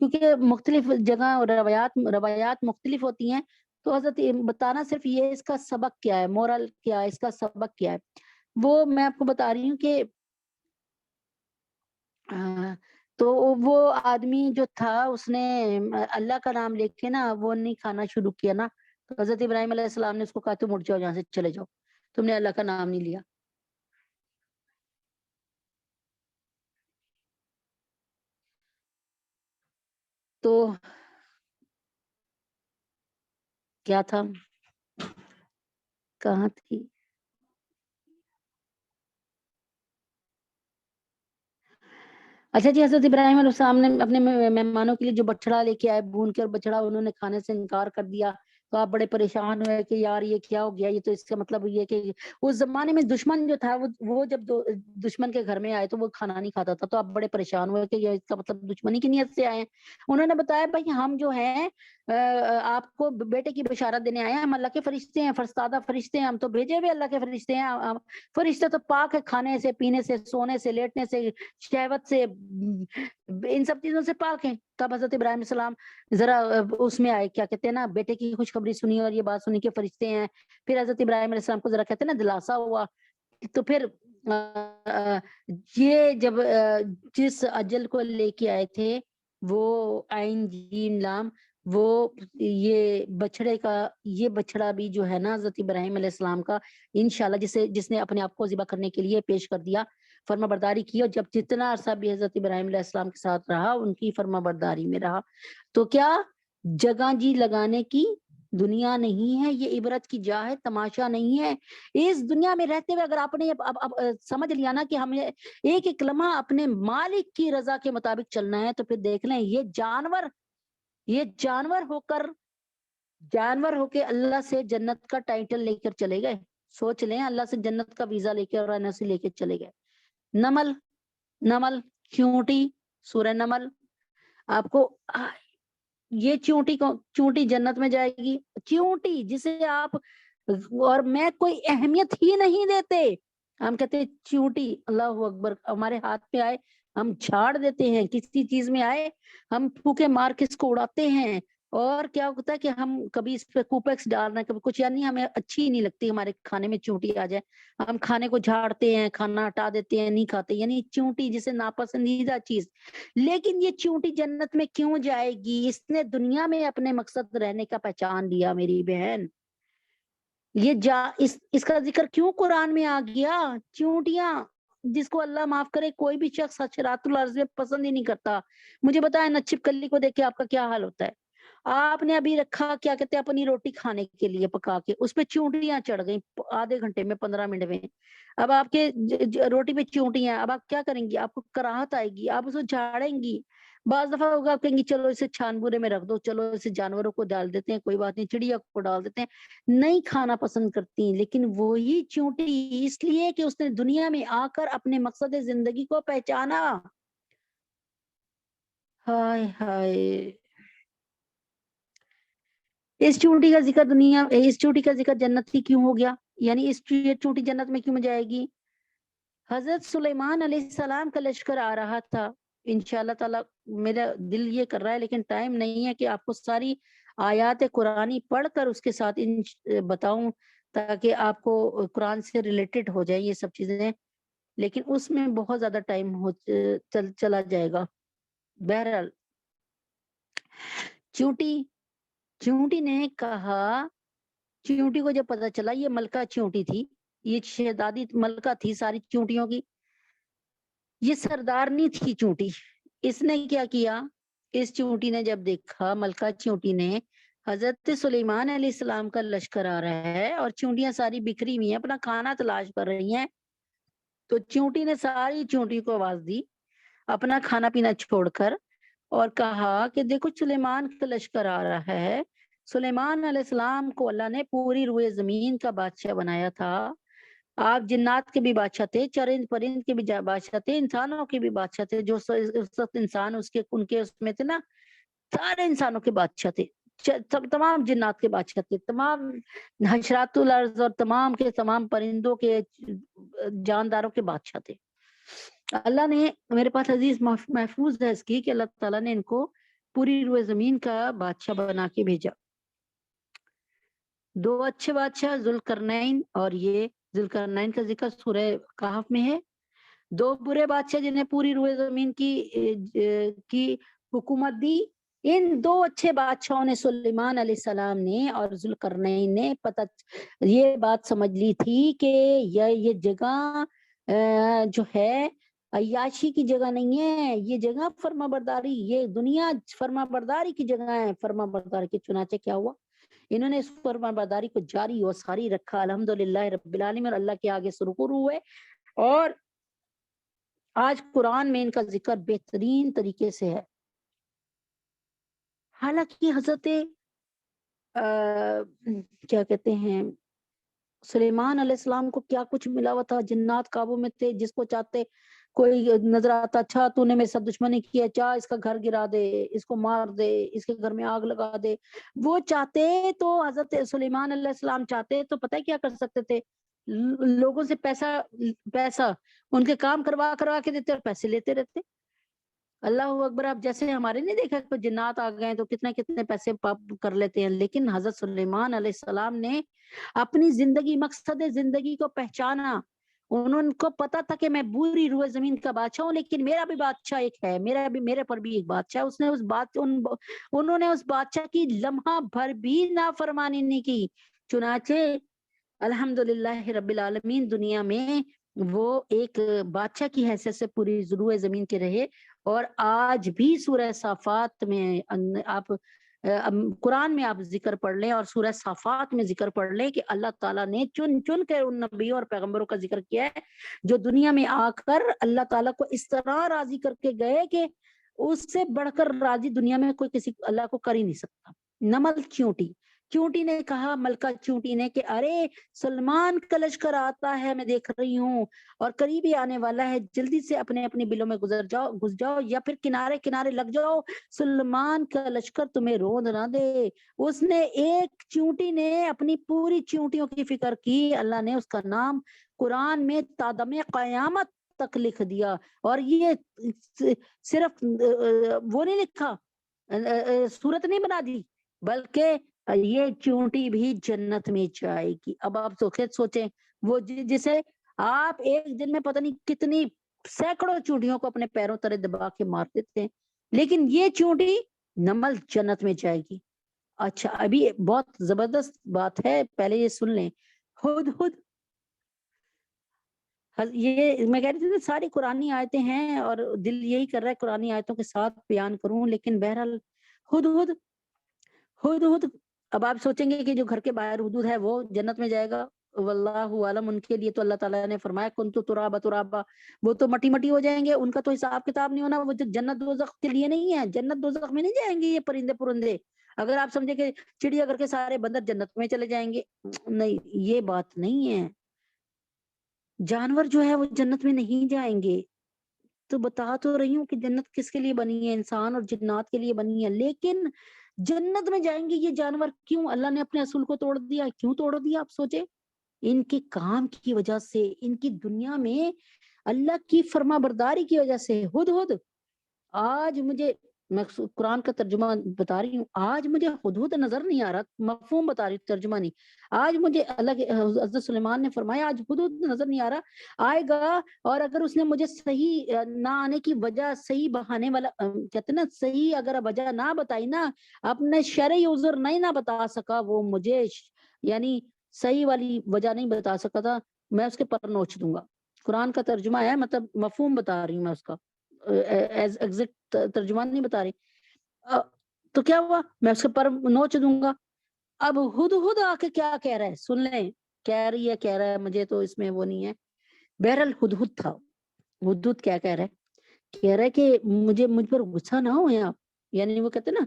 کیونکہ مختلف جگہ اور روایات مختلف ہوتی ہیں. تو حضرت بتانا صرف یہ اس کا سبق کیا ہے، مورل کیا ہے، اس کا سبق کیا ہے وہ میں آپ کو بتا رہی ہوں کہ تو وہ آدمی جو تھا اس نے اللہ کا نام لے کے نا وہ نہیں کھانا شروع کیا نا، تو حضرت ابراہیم علیہ السلام نے اس کو کہا تم اٹھ جاؤ یہاں سے، چلے جاؤ، تم نے اللہ کا نام نہیں لیا. تو کیا تھا، کہاں تھی؟ اچھا جی، حضرت ابراہیم علیہ السلام نے اپنے مہمانوں کے لیے جو بچڑا لے کے آئے بھون کر بچڑا، انہوں نے کھانے سے انکار کر دیا. تو آپ بڑے پریشان ہوئے کہ یار یہ کیا ہو گیا، یہ تو اس کا مطلب یہ کہ اس زمانے میں دشمن جو تھا وہ جب دشمن کے گھر میں آئے تو وہ کھانا نہیں کھاتا تھا. تو آپ بڑے پریشان ہوئے کہ یہ اس کا مطلب دشمنی کی نیت سے آئے ہیں. انہوں نے بتایا بھائی ہم جو ہیں آپ کو بیٹے کی بشارت دینے آئے ہیں، ہم اللہ کے فرشتے ہیں، فرستادہ فرشتے ہیں، ہم تو بھیجے ہوئے اللہ کے فرشتے ہیں. فرشتے تو پاک ہے، کھانے سے، پینے سے، سونے سے، لیٹنے سے، شہوت سے، ان سب چیزوں سے پاک ہیں. تب حضرت ابراہیم السلام ذرا اس میں آئے، کیا کہتے ہیں نا، بیٹے کی خوشخبری سنی اور یہ بات سنی کہ فرشتے ہیں. پھر حضرت ابراہیم علیہ السلام کو ذرا کہتے ہیں نا دلاسا ہوا. تو پھر یہ جب جس اجل کو لے کے آئے تھے وہ عین جیم لام وہ یہ بچڑے کا یہ بچڑا بھی جو ہے نا حضرت ابراہیم علیہ السلام کا انشاءاللہ جس نے اپنے آپ کو ذبح کرنے کے لیے پیش کر دیا، فرما برداری کی، اور جب جتنا عرصہ بھی حضرت ابراہیم علیہ السلام کے ساتھ رہا ان کی فرما برداری میں رہا، تو کیا جگہ جی لگانے کی دنیا نہیں ہے، یہ عبرت کی جا ہے، تماشا نہیں ہے۔ اس دنیا میں رہتے ہوئے اگر آپ نے اب سمجھ لیا نا کہ ہمیں ایک ایک لمحہ اپنے مالک کی رضا کے مطابق چلنا ہے، تو پھر دیکھ لیں یہ جانور ہو کے اللہ سے جنت کا ٹائٹل لے کر چلے گئے۔ سوچ لیں، اللہ سے جنت کا ویزا لے کے اور NRC لے کے چلے گئے۔ نمل چونٹی، سورہ نمل، آپ کو یہ چونٹی جنت میں جائے گی، چونٹی جسے آپ اور میں کوئی اہمیت ہی نہیں دیتے، ہم کہتے ہیں چونٹی، اللہ اکبر، ہمارے ہاتھ پہ آئے ہم جھاڑ دیتے ہیں، کسی چیز میں آئے ہم پھوکے مار کے اس کو اڑاتے ہیں، اور کیا ہوتا ہے کہ ہم کبھی اس پہ کوپیکس ڈال رہے ہیں، کبھی کچھ، یعنی ہمیں اچھی نہیں لگتی ہمارے کھانے میں چونٹی آ جائے، ہم کھانے کو جھاڑتے ہیں، کھانا ہٹا دیتے ہیں، نہیں کھاتے، یعنی چونٹی جسے ناپسندیدہ چیز۔ لیکن یہ چونٹی جنت میں کیوں جائے گی؟ اس نے دنیا میں اپنے مقصد رہنے کا پہچان دیا میری بہن۔ اس کا ذکر کیوں قرآن میں آ گیا؟ چونٹیاں، جس کو اللہ معاف کرے کوئی بھی شخص حشرات الارض پسند ہی نہیں کرتا۔ مجھے بتائیں نا، چھپکلی کو دیکھ کے آپ کا کیا حال ہوتا ہے؟ آپ نے ابھی رکھا، کیا کہتے ہیں، اپنی روٹی کھانے کے لیے پکا کے، اس پہ چونٹیاں چڑھ گئیں آدھے گھنٹے میں، 15 منٹ میں، اب آپ کے روٹی پہ چونٹیاں، اب آپ کیا کریں گی؟ آپ کو کراہت آئے گی، آپ اسے جھاڑیں گی۔ بعض دفعہ ہوگا آپ کہیں گی چلو اسے چھان بورے میں رکھ دو، چلو اسے جانوروں کو ڈال دیتے ہیں، کوئی بات نہیں، چڑیا کو ڈال دیتے ہیں، نہیں کھانا پسند کرتی۔ لیکن وہی چونٹی اس لیے کہ اس نے دنیا میں آ کر اپنے مقصد زندگی کو پہچانا۔ ہائے ہائے، اس چونٹی کا ذکر جنت کی کیوں ہو گیا؟ یعنی اس چونٹی جنت میں کیوں جائے گی؟ حضرت سلیمان علیہ السلام کا لشکر آ رہا تھا، انشاءاللہ تعالی میرا دل یہ کر رہا ہے، لیکن ٹائم نہیں ہے کہ آپ کو ساری آیات قرآنی پڑھ کر اس کے ساتھ بتاؤں، تاکہ آپ کو قرآن سے ریلیٹڈ ہو جائے یہ سب چیزیں، لیکن اس میں بہت زیادہ ٹائم چلا جائے گا۔ بہرحال چونٹی نے کہا، چونٹی کو جب پتا چلا یہ ملکہ چونٹی تھی، یہ شہزادی ملکہ تھی ساری چونٹیوں کی، یہ سردارنی تھی چونٹی، اس نے کیا کیا؟ اس چونٹی نے جب دیکھا، ملکہ چونٹی نے، حضرت سلیمان علیہ السلام کا لشکر آ رہا ہے اور چونٹیاں ساری بکھری ہوئی ہیں، اپنا کھانا تلاش کر رہی ہیں، تو چونٹی نے ساری چونٹی کو آواز دی اپنا کھانا پینا چھوڑ کر، اور کہا کہ دیکھو سلیمان کا لشکر آ رہا ہے۔ سلیمان علیہ السلام کو اللہ نے پوری روئے زمین کا بادشاہ بنایا تھا، آپ جنات کے بھی بادشاہ تھے، چرند پرند کے بھی بادشاہ تھے، انسانوں کے بھی بادشاہ تھے، جو اس وقت انسان ان کے اس میں تھے نا، سارے انسانوں کے بادشاہ تھے، تمام جنات کے بادشاہ تھے، تمام حشرات الارض اور تمام کے تمام پرندوں کے جانداروں کے بادشاہ تھے۔ اللہ نے، میرے پاس عزیز محفوظ ہے اس کی، کہ اللہ تعالیٰ نے ان کو پوری روئے زمین کا بادشاہ بنا کے بھیجا۔ دو اچھے بادشاہ ذوالقرنین، اور یہ ذوالقرنین کا ذکر سورہ کہف میں ہے۔ دو برے بادشاہ جنہیں پوری روئے زمین کی حکومت دی، ان دو اچھے بادشاہوں نے، سلیمان علیہ السلام نے اور ذوالقرنین نے، یہ بات سمجھ لی تھی کہ یہ جگہ جو ہے عیاشی کی جگہ نہیں ہے، یہ جگہ فرما برداری، یہ دنیا فرما برداری کی جگہ ہے، فرما برداری کی۔ چنانچہ کیا ہوا؟ انہوں نے اس فرما برداری کو جاری و ساری رکھا، الحمدللہ رب العالمین، اور اللہ کے آگے سرخرو ہوئے، اور آج قرآن میں ان کا ذکر بہترین طریقے سے ہے۔ حالانکہ حضرت کیا کہتے ہیں، سلیمان علیہ السلام کو کیا کچھ ملا ہوا تھا، جنات قابو میں تھے، جس کو چاہتے کوئی نظر آتا، اچھا تو نے میرے ساتھ دشمنی کی ہے، چاہ اس کا گھر گرا دے، اس کو مار دے، اس کے گھر میں آگ لگا دے، وہ چاہتے تو، حضرت سلیمان علیہ السلام چاہتے تو پتہ ہے کیا کر سکتے تھے؟ لوگوں سے پیسہ ان کے کام کروا کے دیتے اور پیسے لیتے رہتے۔ اللہ اکبر، آپ جیسے ہمارے نہیں دیکھا کہ جنات آ گئے تو کتنے پیسے پاپ کر لیتے ہیں، لیکن حضرت سلیمان علیہ السلام نے اپنی زندگی، مقصد زندگی کو پہچانا، انہوں کو پتا تھا کہ میں بری روئے زمین کا بادشاہ ہوں، لیکن میرا بھی بادشاہ ایک ہے، میرے پر بھی ایک بادشاہ ہے۔ اس نے انہوں نے اس بادشاہ کی لمحہ بھر بھی نافرمانی نہیں کی۔ چنانچہ الحمدللہ رب العالمین دنیا میں وہ ایک بادشاہ کی حیثیت سے پوری روئے زمین کے رہے، اور آج بھی سورہ صافات میں آپ قرآن میں آپ ذکر پڑھ لیں اور سورہ صافات میں ذکر پڑھ لیں کہ اللہ تعالیٰ نے چن چن کر ان نبیوں اور پیغمبروں کا ذکر کیا ہے جو دنیا میں آ کر اللہ تعالیٰ کو اس طرح راضی کر کے گئے کہ اس سے بڑھ کر راضی دنیا میں کوئی کسی اللہ کو کر ہی نہیں سکتا۔ نمل چونٹی نے کہا، ملکہ چونٹی نے، کہ ارے سلمان کا لشکر آتا ہے، میں دیکھ رہی ہوں اور قریب ہی آنے والا ہے، جلدی سے اپنے اپنے بلوں میں گھس جاؤ یا پھر کنارے کنارے لگ جاؤ، سلمان کا لشکر تمہیں روند نہ دے۔ اس نے ایک چونٹی نے اپنی پوری چونٹیوں کی فکر کی، اللہ نے اس کا نام قرآن میں تادم قیامت تک لکھ دیا، اور یہ صرف وہ نہیں لکھا، صورت نہیں بنا دی، بلکہ یہ چونٹی بھی جنت میں جائے گی۔ اب آپ سوچیں، وہ جسے آپ ایک دن میں پتہ نہیں کتنی سینکڑوں چونٹیوں کو اپنے پیروں تلے دبا کے مار دیتے ہیں، لیکن یہ چونٹی نمل جنت میں جائے گی۔ اچھا، ابھی بہت زبردست بات ہے، پہلے یہ سن لیں۔ ہدہد، یہ میں کہہ رہی تھی ساری قرآنی آیتیں ہیں اور دل یہی کر رہا ہے قرآنی آیتوں کے ساتھ بیان کروں، لیکن بہرحال ہدہد اب آپ سوچیں گے کہ جو گھر کے باہر ہدہد ہے وہ جنت میں جائے گا، واللہ عالم، ان کے لیے تو اللہ تعالیٰ نے فرمایا کنتو ترابا، وہ تو مٹی مٹی ہو جائیں گے، ان کا تو حساب کتاب نہیں ہونا، وہ جنت دوزخ کے لیے نہیں ہے، جنت دوزخ میں نہیں جائیں گے یہ پرندے پرندے۔ اگر آپ سمجھے کہ چڑیا گھر کے سارے بندر جنت میں چلے جائیں گے، نہیں، یہ بات نہیں ہے۔ جانور جو ہے وہ جنت میں نہیں جائیں گے، تو بتا تو رہی ہوں کہ جنت کس کے لیے بنی ہے، انسان اور جنات کے لیے بنی ہے، لیکن جنت میں جائیں گے یہ جانور کیوں؟ اللہ نے اپنے اصول کو توڑ دیا، کیوں توڑ دیا آپ سوچے؟ ان کے کام کی وجہ سے، ان کی دنیا میں اللہ کی فرما برداری کی وجہ سے۔ ہدہد، آج مجھے، میں قرآن کا ترجمہ بتا رہی ہوں، آج مجھے ہدہد نظر نہیں آ رہا، مفہوم بتا رہی ہوں، ترجمہ نہیں۔ آج مجھے اللہ کے حضرت سلیمان نے فرمایا آج ہدہد نظر نہیں آ رہا، آئے گا، اور اگر اس نے مجھے صحیح نہ آنے کی وجہ، صحیح بہانے والا کہتے نا، صحیح اگر وجہ نہ بتائی نا، اپنے شرعی عذر نہیں نہ بتا سکا وہ مجھے، یعنی صحیح والی وجہ نہیں بتا سکا تھا، میں اس کے پر نوچ دوں گا۔ قرآن کا ترجمہ ہے، مطلب مفہوم بتا رہی ہوں میں اس کا، ایگزیکٹ ترجمہ نہیں بتا رہی۔ تو کیا ہوا، میں اس کے پر نوچ دوں گا۔ اب ہدہد آ کے کیا کہہ رہا ہے، سن لیں، کہہ رہا ہے، مجھے تو اس میں وہ نہیں ہے، بہرحال ہدہد تھا۔ ہدہد کیا کہہ رہا ہے کہ مجھ پر غصہ نہ ہوئے آپ، یعنی وہ کہتے ہیں نا،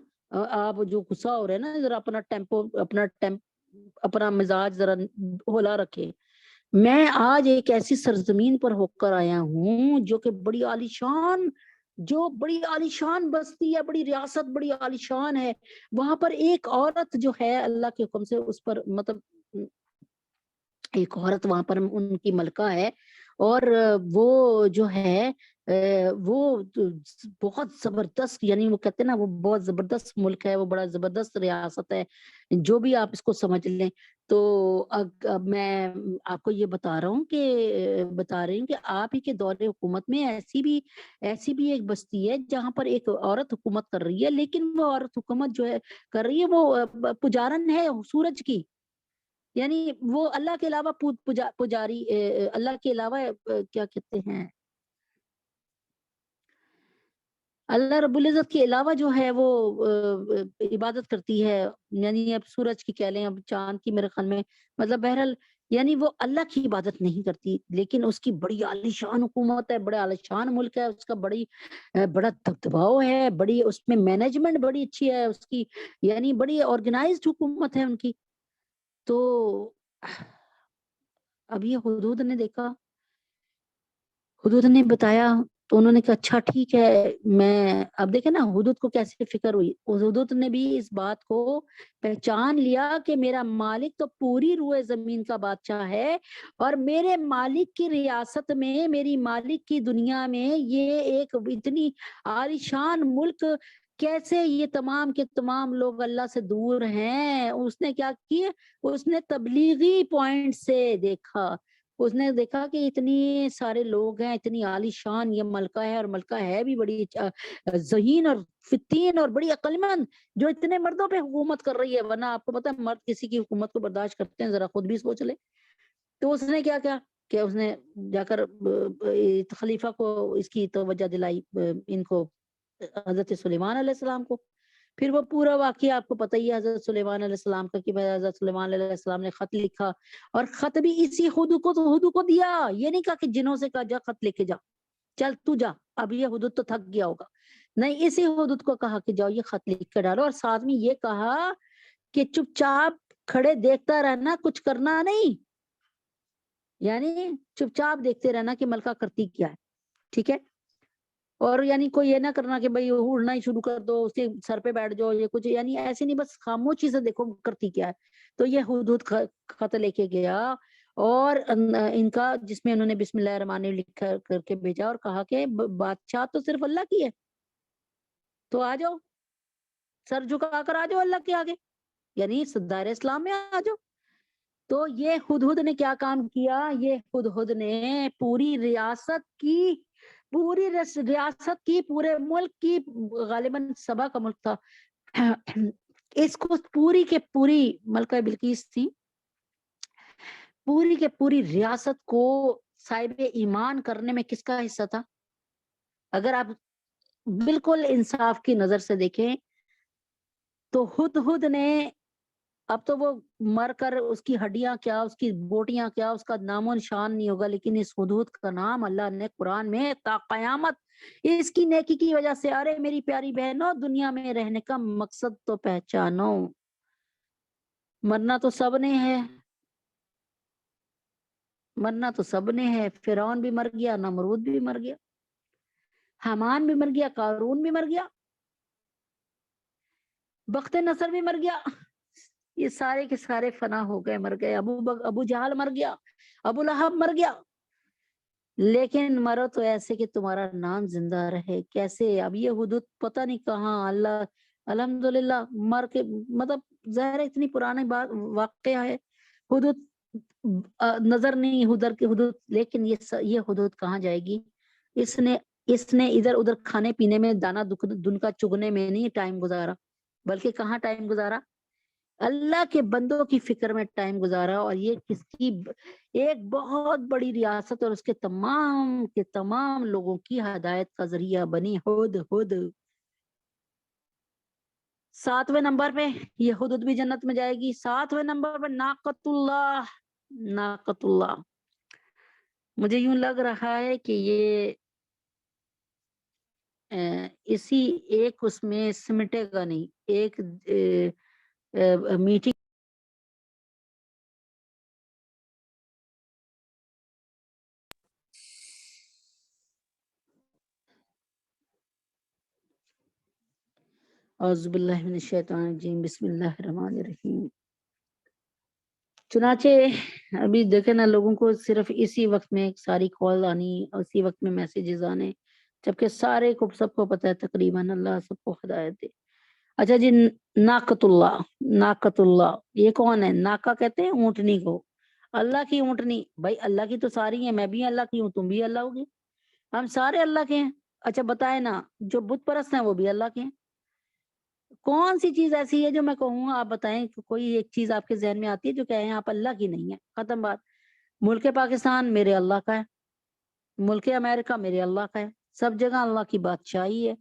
آپ جو غصہ ہو رہے ہیں نا، ذرا اپنا مزاج ذرا ہولا رکھے۔ میں آج ایک ایسی سرزمین پر ہو کر آیا ہوں جو کہ بڑی عالیشان بستی ہے، بڑی ریاست، بڑی عالیشان ہے، وہاں پر ایک عورت جو ہے اللہ کے حکم سے اس پر، مطلب ایک عورت وہاں پر ان کی ملکہ ہے، اور وہ جو ہے وہ بہت زبردست، یعنی وہ کہتے ہیں نا وہ بہت زبردست ملک ہے، وہ بڑا زبردست ریاست ہے، جو بھی آپ اس کو سمجھ لیں۔ تو اب میں آپ کو یہ بتا رہی ہوں کہ آپ ہی کے دور حکومت میں ایسی بھی ایک بستی ہے جہاں پر ایک عورت حکومت کر رہی ہے، لیکن وہ عورت حکومت جو ہے کر رہی ہے وہ پجارن ہے سورج کی، یعنی وہ اللہ کے علاوہ پجاری، اللہ کے علاوہ کیا کہتے ہیں، اللہ رب العزت کے علاوہ جو ہے وہ عبادت کرتی ہے، یعنی اب سورج کی کہہ لیں، اب چاند کی، میرے خیال میں، مطلب بہرحال یعنی وہ اللہ کی عبادت نہیں کرتی، لیکن اس کی بڑی عالیشان حکومت ہے، بڑا عالیشان ملک ہے، اس کا بڑا دبدباؤ ہے، بڑی اس میں مینجمنٹ بڑی اچھی ہے اس کی، یعنی بڑی آرگنائزڈ حکومت ہے ان کی۔ تو اب یہ ہدہد نے دیکھا، ہدہد نے بتایا، تو انہوں نے کہا اچھا ٹھیک ہے، میں اب دیکھیں نا ہدہد کو کیسے فکر ہوئی، ہدہد نے بھی اس بات کو پہچان لیا کہ میرا مالک تو پوری روئے زمین کا بادشاہ ہے، اور میرے مالک کی ریاست میں، میری مالک کی دنیا میں یہ ایک اتنی عالیشان ملک، کیسے یہ تمام کے تمام لوگ اللہ سے دور ہیں؟ اس نے کیا کیا، اس نے تبلیغی پوائنٹ سے دیکھا، اس نے دیکھا کہ اتنی سارے لوگ ہیں, اتنی عالی شان یہ ملکہ ہے, اور ملکہ ہے بھی بڑی ذہین اور فتین اور بڑی عقل مند, جو اتنے مردوں پہ حکومت کر رہی ہے. ورنہ آپ کو پتا ہے مرد کسی کی حکومت کو برداشت کرتے ہیں, ذرا خود بھی سوچ لے. تو اس نے کیا کیا کہ اس نے جا کر خلیفہ کو اس کی توجہ دلائی, ان کو حضرت سلیمان علیہ السلام کو. پھر وہ پورا واقعہ آپ کو پتہ ہی ہے حضرت سلیمان علیہ السلام کا, کہ حضرت سلیمان علیہ السلام نے خط لکھا, اور خط بھی اسی ہدہد کو دیا. یہ نہیں کہا کہ جنوں سے کہا جا خط لے کے جا, چل تو جا, اب یہ ہدہد تو تھک گیا ہوگا. نہیں, اسی ہدہد کو کہا کہ جاؤ یہ خط لکھ کے ڈالو, اور ساتھ میں یہ کہا کہ چپ چاپ کھڑے دیکھتا رہنا, کچھ کرنا نہیں. یعنی چپ چاپ دیکھتے رہنا کہ ملکہ کرتی کیا ہے, ٹھیک ہے. اور یعنی کوئی یہ نہ کرنا کہ بھئی اڑنا ہی شروع کر دو, اس کے سر پہ بیٹھ جاؤ, یہ کچھ یعنی ایسے نہیں, بس خاموشی سے دیکھو کرتی کیا ہے. تو یہ ہدہد خط لے کے گیا, اور ان کا جس میں انہوں نے بسم اللہ الرحمن الرحیم لکھ کر کے بھیجا, اور کہا کہ بادشاہ تو صرف اللہ کی ہے, تو آ جاؤ, سر جھکا کر آ جاؤ اللہ کے آگے, یعنی دائرہ اسلام میں آ جاؤ. تو یہ ہدہد نے کیا کام کیا, یہ ہدہد نے پوری ریاست کی, پورے ملک کی, غالباً سبا کا ملک تھا, اس کو پوری کے پوری ملکہ بلقیس تھی, پوری کے پوری ریاست کو صاحب ایمان کرنے میں کس کا حصہ تھا؟ اگر آپ بالکل انصاف کی نظر سے دیکھیں تو ہدہد نے, اب تو وہ مر کر اس کی ہڈیاں کیا, اس کی بوٹیاں کیا, اس کا نام و نشان نہیں ہوگا, لیکن اس ہدہد کا نام اللہ نے قرآن میں تا قیامت اس کی نیکی کی وجہ سے, ارے میری پیاری بہنوں, دنیا میں رہنے کا مقصد تو پہچانو. مرنا تو سب نے ہے, مرنا تو سب نے ہے. فرعون بھی مر گیا, نمرود بھی مر گیا, حامان بھی مر گیا, قارون بھی مر گیا, بخت نصر بھی مر گیا, یہ سارے کے سارے فنا ہو گئے, مر گئے. ابو جہل مر گیا, ابو لہب مر گیا. لیکن مرو تو ایسے کہ تمہارا نام زندہ رہے. کیسے؟ اب یہ حدود پتہ نہیں کہاں, اللہ الحمدللہ مر کے, مطلب ظاہر اتنی پرانی بات واقعہ ہے, حدود نظر نہیں ادھر کی حدود, لیکن یہ حدود کہاں جائے گی؟ اس نے ادھر ادھر کھانے پینے میں, دانا دن کا چگنے میں نہیں ٹائم گزارا, بلکہ کہاں ٹائم گزارا؟ اللہ کے بندوں کی فکر میں ٹائم گزارا. اور یہ کس کی ایک بہت بڑی ریاست اور اس کے تمام لوگوں کی ہدایت کا ذریعہ بنی ہدہد. 7ویں نمبر پہ یہ ہدہد بھی جنت میں جائے گی. 7ویں نمبر پہ ناقۃ اللہ. ناقۃ اللہ مجھے یوں لگ رہا ہے کہ یہ اسی ایک اس میں سمٹے گا نہیں, ایک میٹنگ. اعوذ باللہ من الشیطان الرجیم, بسم اللہ الرحمن الرحیم. چنانچہ ابھی دیکھیں نا, لوگوں کو صرف اسی وقت میں ساری کال آنی, اسی وقت میں میسیجز آنے, جبکہ سارے کو سب کو پتہ ہے تقریباً, اللہ سب کو ہدایت دے. اچھا جی, ناقۃ اللہ. ناقۃ اللہ یہ کون ہے؟ ناقہ کہتے ہیں اونٹنی کو, اللہ کی اونٹنی. بھائی اللہ کی تو ساری ہیں, میں بھی اللہ کی ہوں, تم بھی اللہ ہوگی, ہم سارے اللہ کے ہیں. اچھا بتائیں نا, جو بت پرست ہیں وہ بھی اللہ کے ہیں. کون سی چیز ایسی ہے جو میں کہوں, آپ بتائیں, کوئی ایک چیز آپ کے ذہن میں آتی ہے جو کہیں آپ اللہ کی نہیں ہے؟ ختم بات. ملک پاکستان میرے اللہ کا ہے, ملک امریکہ میرے اللہ کا ہے, سب جگہ اللہ کی بادشاہی ہے.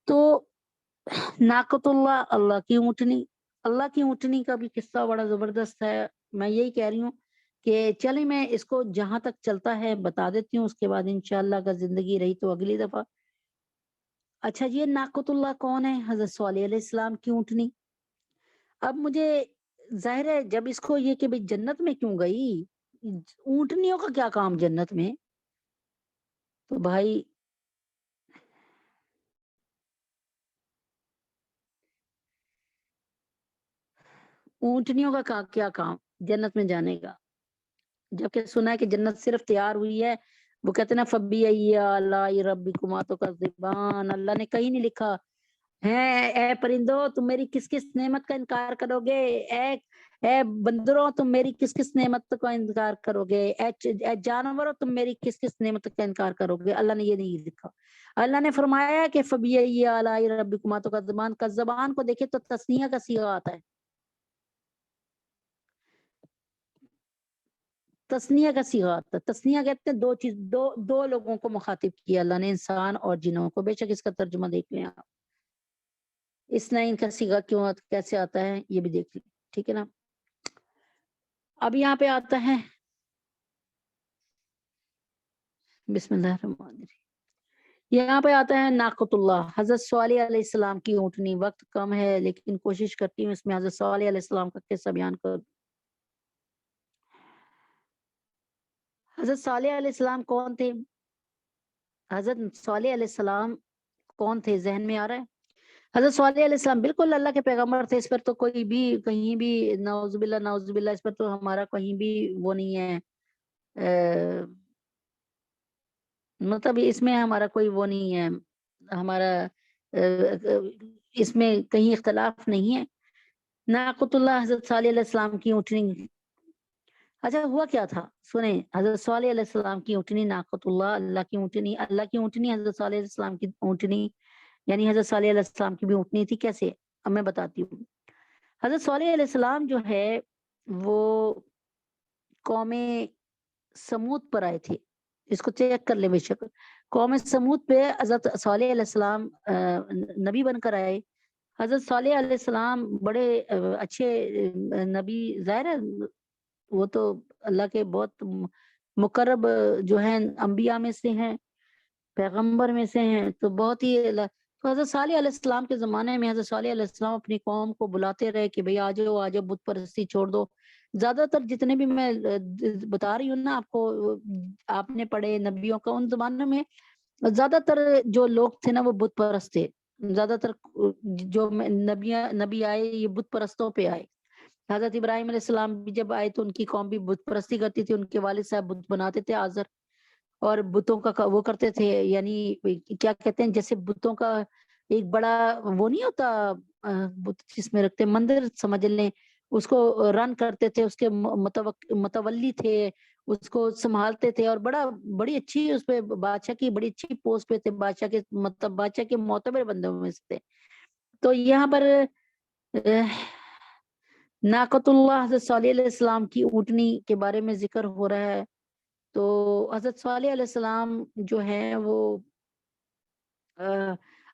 تو ناقۃ اللہ, اللہ کی اونٹنی. اللہ کی اونٹنی کا بھی قصہ بڑا زبردست ہے. میں یہی کہہ رہی ہوں کہ چلیں میں اس کو جہاں تک چلتا ہے بتا دیتی ہوں, اس کے بعد انشاءاللہ اگر زندگی رہی تو اگلی دفعہ. اچھا یہ ناقۃ اللہ کون ہے؟ حضرت صالح علیہ السلام کی اونٹنی. اب مجھے ظاہر ہے جب اس کو یہ کہ بھئی جنت میں کیوں گئی, اونٹنیوں کا کیا کام جنت میں؟ تو بھائی اونٹنیوں کا کیا کام جنت میں جانے کا؟ جبکہ سنا ہے کہ جنت صرف تیار ہوئی ہے, وہ کہتے ہیں نا فبی آلاء ربکما تکذبان, اللہ نے کہیں نہیں لکھا ہے اے پرندو تم میری کس کس نعمت کا انکار کرو گے, اے بندروں تم میری کس کس نعمت کا انکار کرو گے، اے جانوروں تم میری کس کس نعمت کا انکار کرو گے. اللہ نے یہ نہیں لکھا. اللہ نے فرمایا کہ فبئی آلاء ربکما تکذبان. کا زبان کو دیکھے تو تثنیہ کا صیغہ آتا ہے. تثنیہ کا صیغہ آتا ہے. تثنیہ کہتے ہیں دو لوگوں کو مخاطب کیا اللہ نے، انسان اور جنوں کو. بے شک اس کا ترجمہ دیکھ لیں آپ. اثنین کا صیغہ کیسے آتا ہے یہ بھی دیکھ لیں. ٹھیک ہے نا. اب یہاں پہ آتا ہے بسم اللہ الرحمن الرحیم. یہاں پہ آتا ہے ناقۃ اللہ، حضرت صالح علیہ السلام کی اونٹنی. وقت کم ہے لیکن کوشش کرتی ہوں اس میں حضرت صالح علیہ السلام کا قصہ بیان کر. حضرت صالح علیہ السلام کون تھے؟ حضرت صالح علیہ السلام کون تھے ذہن میں آ رہا ہے؟ حضرت صالح علیہ السلام بالکل اللہ کے پیغمبر تھے. اس پر تو کوئی بھی کہیں بھی نعوذ باللہ اس پر تو ہمارا کہیں بھی وہ نہیں ہے، مطلب اس میں ہمارا کوئی وہ نہیں ہے، ہمارا اس میں کہیں اختلاف نہیں ہے. ناقۃ اللہ حضرت صالح علیہ السلام کی اونٹنی. اچھا ہوا کیا تھا سنیں. حضرت صالح علیہ السلام کی اونٹنی ناقۃ اللہ، اللہ کی اونٹنی. اللہ کی اونٹنی حضرت صالح علیہ السلام کی اونٹنی، یعنی حضرت صالح علیہ السلام کی بھی اونٹنی تھی. کیسے؟ اب میں بتاتی ہوں. حضرت صالح علیہ السلام جو ہے وہ قوم سمود پر آئے تھے. اس کو چیک کر لیں بے شک. قوم سمود پہ حضرت صالح علیہ السلام نبی بن کر آئے. حضرت صالح علیہ السلام بڑے اچھے نبی، ظاہر ہے وہ تو اللہ کے بہت مقرب جو ہیں انبیاء میں سے ہیں، پیغمبر میں سے ہیں. تو بہت ہی تو حضرت صالح علیہ السلام کے زمانے میں حضرت صالح علیہ السلام اپنی قوم کو بلاتے رہے کہ بھئی آ جاؤ بت پرستی چھوڑ دو. زیادہ تر جتنے بھی میں بتا رہی ہوں نا آپ کو، آپ نے پڑھے نبیوں کا، ان زمانوں میں زیادہ تر جو لوگ تھے نا وہ بت پرست تھے. زیادہ تر جو نبی آئے یہ بت پرستوں پہ آئے. حضرت ابراہیم علیہ السلام بھی جب آئے تو ان کی قوم بھی بت پرستی کرتی تھی. ان کے والد صاحب بت بناتے تھے آزر، اور بتوں کا وہ کرتے تھے، یعنی کیا کہتے ہیں جیسے بتوں کا ایک بڑا وہ نہیں ہوتا بت جس میں رکھتے مندر سمجھ لیں، اس کو رن کرتے تھے، اس کے متولی تھے، اس کو سنبھالتے تھے، اور بڑی اچھی اس پہ بادشاہ کی بڑی اچھی پوسٹ پہ تھے، بادشاہ کے مطلب بادشاہ کے معتبر بندوں میں سے تھے. تو یہاں پر ناقۃ اللہ حضرت صالح علیہ السلام کی اونٹنی کے بارے میں ذکر ہو رہا ہے. تو حضرت صالح علیہ السلام جو ہیں وہ